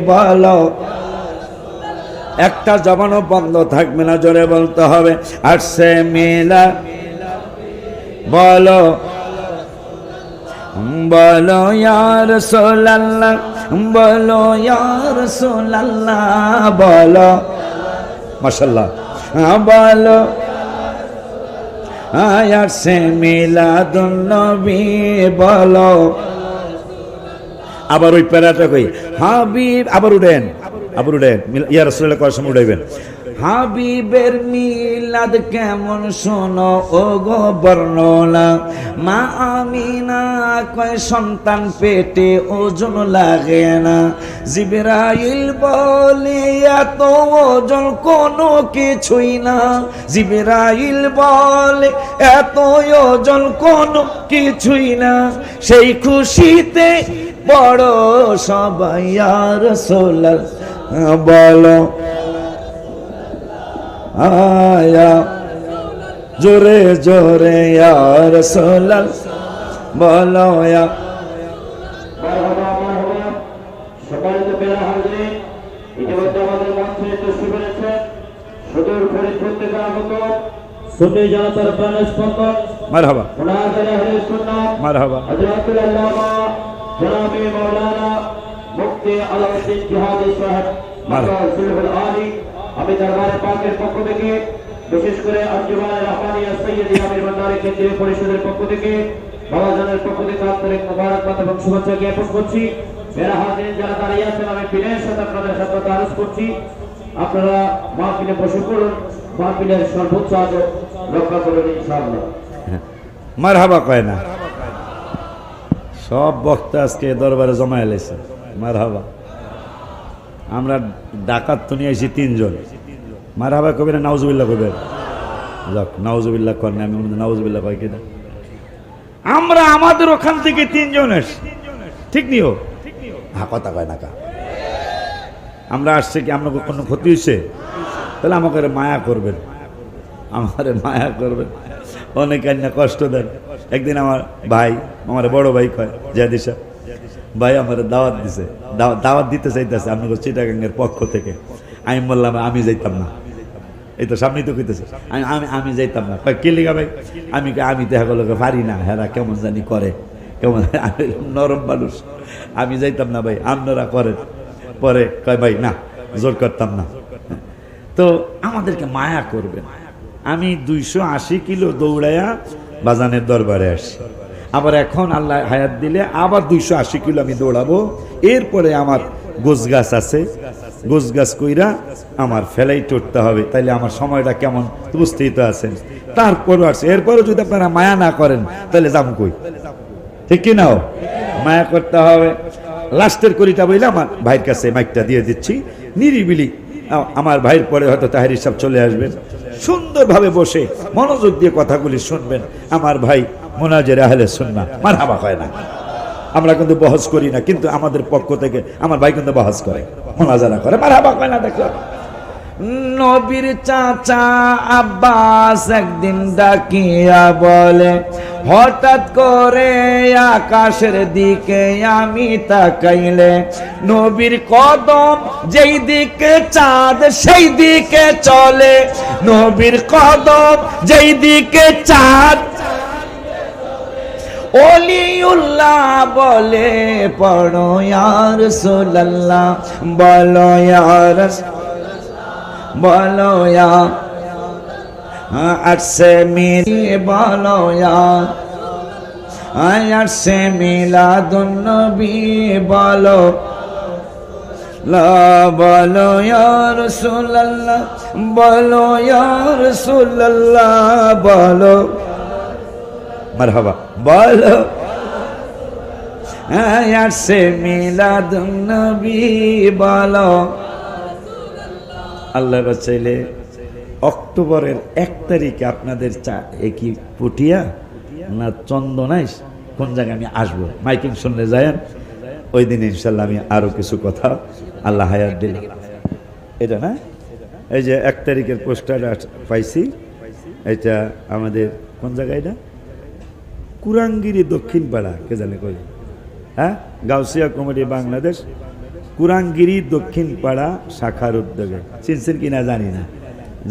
বলো একটা জবানও বন্ধ থাকবে না জোরে বলতে হবে আসছে মিলা বলো বলো ইয়া রাসূলুল্লাহ বলো ইয়া রাসূলুল্লাহ বলো মাশাআল্লাহ বলো আয়াত সে মিলাদুন নবী বলো আবার ওই প্যারাটা কই হাবিব আবার উঠেন ইয়া রাসূলুল্লাহ কয় সময় উঠাইবেন হাবিবের মিলাদ কেমন শোনো ও গো বর্ণনা মা আমিনা কয় সন্তান পেটে ওজন লাগে না জিবরাইল বলে এত ওজন কোনো কিছুই না জিবরাইল বলে এত ওজন কোনো কিছুই না সেই খুশিতে বড় সবাই ইয়া রাসূলুল্লাহ বলো আয়া জোরে জোরে ইয়া রাসূলুল্লাহ বলো ইয়া সম্মানিত প্রিয় হাজিরিন ইতিমধ্যে আমাদের মঞ্চে এসে পড়েছে সুদূর ফরিদপুর থেকে আগত সুন্নি জনতার প্রাণের স্পন্দন মারহাবা মুনাজারে আহলে সুন্নাহ মারহাবা হযরতুল আল্লামা জনাবে মাওলানা মুফতি আলাউদ্দিন জিহাদি সাহেব মারহাবা আলী আমি দরবারে পাকের পক্ষ থেকে বিশেষ করে আঞ্জুমানে রাহমানিয়া সৈয়দি আমির ভান্ডারী কেন্দ্রীয় পরিষদের পক্ষ থেকে বাবাজানের পক্ষ থেকে আন্তরিক মোবারকবাদ এবং শুভেচ্ছা জ্ঞাপন করছি মেরা হাজির যারা দাঁড়িয়ে আছেন আমি বিনয়ের সাথে আপনাদের সাথে আরজ করছি আপনারা মাহফিলে বসে করুন মাহফিলের সর্বোচ্চ আদব রক্ষা করুন ইনশাআল্লাহ মারহাবা কয় না সব বক্তা আজকে দরবারে জমা এলেছে মারহাবা আমরা ডাকাত তো নিয়ে আসি 3 জন মারহাবা কবে না নাউজুবিল্লাহ কবে যাক নাউজুবিল্লাহ করেন আমি নাউজুবিল্লাহ কয় কিনা আমরা আমাদের ওখান থেকে 3 জন এসেছি ঠিক নিও হ্যাঁ কথা কয় না কা আমরা আসছে কি আপনাকে কোনো ক্ষতি হয়েছে? তাহলে আমাকে মায়া করবেন, আমার মায়া করবেন। অনেক না কষ্ট দেন। একদিন আমার ভাই, আমার বড় ভাই কয় জাহিদ সাহেব, ভাই আমার দাওয়াত দিছে, দাওয়াত দিতে চাইতেছে আপনাকে চিটাগাঙ্গের পক্ষ থেকে। আমি বললাম আমি যাইতাম না। এই তো সামনেই তো কইতেছে, আমি যাইতাম না। কে লিগা ভাই? আমি দেখা গেল পারি না, হেরা কেমন জানি করে, কেমন নরম মানুষ, আমি যাইতাম না ভাই, আপনারা করেন। পরে কয় ভাই না, জোর করতাম না। তো আমাদেরকে মায়া করবেন। আমি 280 কিলো দৌড়াইয়া বাজানের দরবারে আসছি, আবার এখন আল্লাহ হায়াত দিলে আবার 280 কিলো আমি দৌড়াবো। এরপরে আমার গোছ গাছ আছে, গোছ গাছ কইরা আমার ফেলাই টুটতে হবে। তাইলে আমার সময়টা কেমন বুঝতেই তো আছেন। তারপরও আছে, এরপরও যদি আপনারা মায়া না করেন তাহলে যাবো কই? ঠিক কি নাও? মায়া করতে হবে। লাস্টের করিটা বইলে আমার ভাইয়ের কাছে মাইকটা দিয়ে দিচ্ছি, নিরিবিলি আমার ভাইয়ের পরে হয়তো তাহেরি সাহেব চলে আসবেন, সুন্দরভাবে বসে মনোযোগ দিয়ে কথাগুলি শুনবেন। আমার ভাই মোনাজের আহলে সুন্নাহ মারহাবা কয় না, আমরা কিন্তু বহস করি না, কিন্তু আমাদের পক্ষ থেকে আমার ভাই কিন্তু বহস করে, মোনাজারা করে, মারহাবা কয় না। দেখো নবীর চাচা আব্বাস একদিন ডাকিয়া বলে, হঠাৎ করে আকাশের দিকে আমি তাকাইলে নবীর কদম যেই দিকে চাঁদ সেই দিকে চলে, নবীর কদম যেই দিকে চাঁদ। ওলিউল্লাহ বলে পড়ো ইয়া রাসূলুল্লাহ, বলো ইয়া রাসূল, বলো ইয়া আরশে মিলি, বলো ইয়া আরশে মিলাদুন নবী, বলো বলো ইয়া রাসূলুল্লাহ, বলো ইয়া রাসূলুল্লাহ, বলো মারহাবা, বলো আরশে মিলাদুন নবী, বলো। আল্লাহ চাইলে অক্টোবরের 1 তারিখে আপনাদের কি পুটিয়া না চন্দনাইশ কোন জায়গায় আমি আসবো, মাইকিং শুনলে যায়েন। ওই দিন ইনশাল্লাহ আমি আরো কিছু কথা আল্লাহ হায়াত দিল। এটা না, এই যে 1 তারিখের পোস্টার পাইছি, এটা আমাদের কোন জায়গায়? এটা কুরাঙ্গিরি দক্ষিণ পাড়া, কে জানে কই? হ্যাঁ, গাউসিয়া কমিটি বাংলাদেশ, কুরাঙ্গিরি দক্ষিণ পাড়া শাখার উদ্যোগে। চিনছেন কিনা জানি না,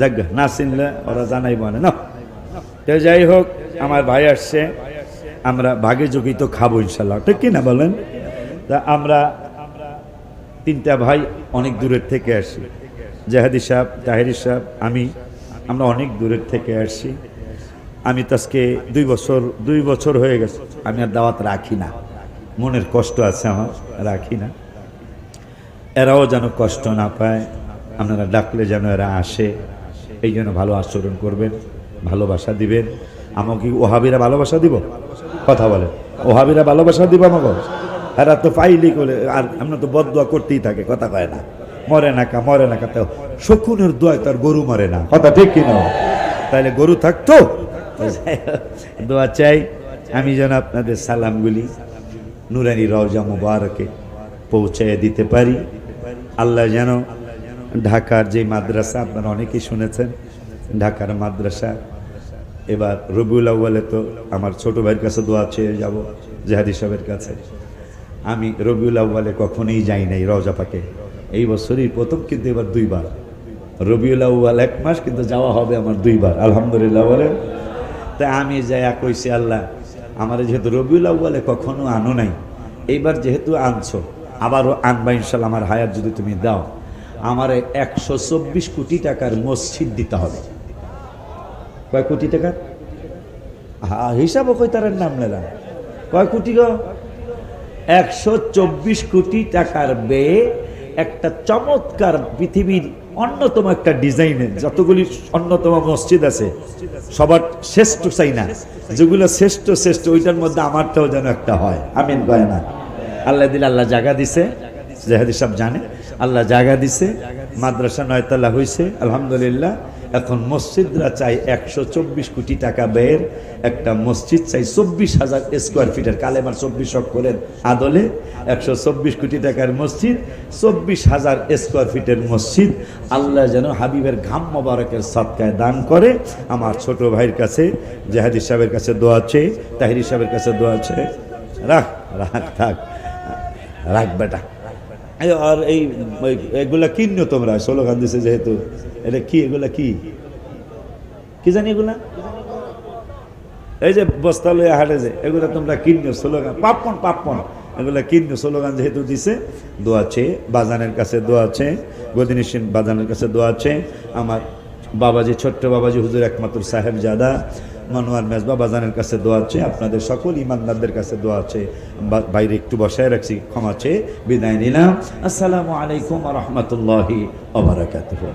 যাক না চিনলে ওরা জানাই বলে না। তো যাই হোক, আমার ভাই আসছে, আমরা ভাগে যোগী তো খাবো ইনশাল্লাহ, ঠিক কিনা বলেন? তা আমরা 3টা ভাই অনেক দূরের থেকে আসি, জাহাদি সাহেব, তাহেরি সাহেব, আমরা অনেক দূরের থেকে আসছি। আমি তো আজকে 2 বছর হয়ে গেছে আমি আর দাওয়াত রাখি না, মনের কষ্ট আছে আমার, রাখি না। এরাও যেন কষ্ট না পায়, আপনারা ডাকলে যেন এরা আসে, এই জন্য ভালো আচরণ করবেন, ভালোবাসা দিবেন। আমাকে ওহাবিরা ভালোবাসা দিব? কথা বলে, ওহাবিরা ভালোবাসা দিব আমাকে? এরা তো পাইলি করে, আর আমরা তো বদদোয়া করতেই থাকে, কথা কয় না, মরে না কা, মরে না কা। তো শকুনের দোয়ায় তার গরু মরে না, কথা ঠিক কিনা? তাইলে গরু থাকতো। দোয়া চাই আমি যেন আপনাদের সালামগুলি নুরানি রওজা মুবারকে পৌঁছায় দিতে পারি। আল্লাহ যেন ঢাকার যে মাদ্রাসা, আপনারা অনেকেই শুনেছেন, ঢাকার মাদ্রাসা এবার রবিউল আউয়ালে তো আমার ছোট ভাইয়ের কাছে দোয়া চেয়ে যাব, জাহাদি সাহেবের কাছে। আমি রবিউল আউয়ালে কখনোই যাই নাই রওজা পাকে, এই বছরই প্রথম, কিন্তু এবার 2 বার। রবিউল আউয়াল 1 মাস, কিন্তু যাওয়া হবে আমার 2 বার, আলহামদুলিল্লাহ বলে। তাই আমি যাই কইছি, আল্লাহ আমার যেহেতু রবিউল আউয়ালে কখনো আনো নাই, এইবার যেহেতু আনছো আবারও আনবা ইনশাল্লাহ, আমার হায়াত যদি তুমি দাও। আমার 124 কোটি টাকার মসজিদ দিতে হবে। কয় কোটি টাকার হিসাবও কই তার নাম নেলা, কয় কোটি গো? 124 কোটি টাকার ব্যয়ে একটা চমৎকার পৃথিবীর অন্যতম একটা ডিজাইনের, যতগুলি অন্যতম মসজিদ আছে সবার শ্রেষ্ঠ চাই না, যেগুলো শ্রেষ্ঠ শ্রেষ্ঠ ওইটার মধ্যে আমারটাও যেন একটা হয়। আমিন কয় না? আল্লাহ দিলে, আল্লাহ জায়গা দিছে, জাহাদি সাহেব জানে, আল্লাহ জায়গা দিছে, মাদ্রাসা 9 তলা হয়েছে আলহামদুলিল্লাহ। এখন মসজিদরা চাই 124 কোটি টাকা ব্যয়ের একটা মসজিদ চাই 24,000 স্কোয়ার ফিটের, কালেমার 24 অক্ষরের আদলে 124 কোটি টাকার মসজিদ, 24,000 স্কোয়ার ফিটের মসজিদ আল্লাহ যেন হাবিবের ঘাম মোবারকের সদকায় দান করে। আমার ছোট ভাইয়ের কাছে জাহাদি সাহেবের কাছে দোয়া আছে, তাহিরি সাহেবের কাছে দোয়া আছে। রাখ রাখ থাক রাখ বেটা। আর এগুলা কিনো তোমরা, স্লোগান দিছে যেহেতু, এটা কি এগুলা কি কি জানি এগুলা, এই যে বস্তা লইয়া হাটে যে এগুলা তোমরা কিনো স্লোগান, পাপন পাপন এগুলা কিনো স্লোগান যেহেতু দিছে। দোয়া আছে বাজানের কাছে, দোয়া আছে গদিনিসিন বাজানের কাছে, দোয়া আছে আমার বাবাজি, ছোট্ট বাবাজি হুজুর একমাত্র সাহেব জাদা মনোয়ার মেজবা বাজানের কাছে দোয়া আছে। আপনাদের সকল ইমানদারদের কাছে দোয়া আছে। বাইরে একটু বসায় রাখছি, ক্ষমা চেয়ে বিদায় নিলাম। আসসালামু আলাইকুম ওয়া রাহমাতুল্লাহি ওয়া বারাকাতুহু।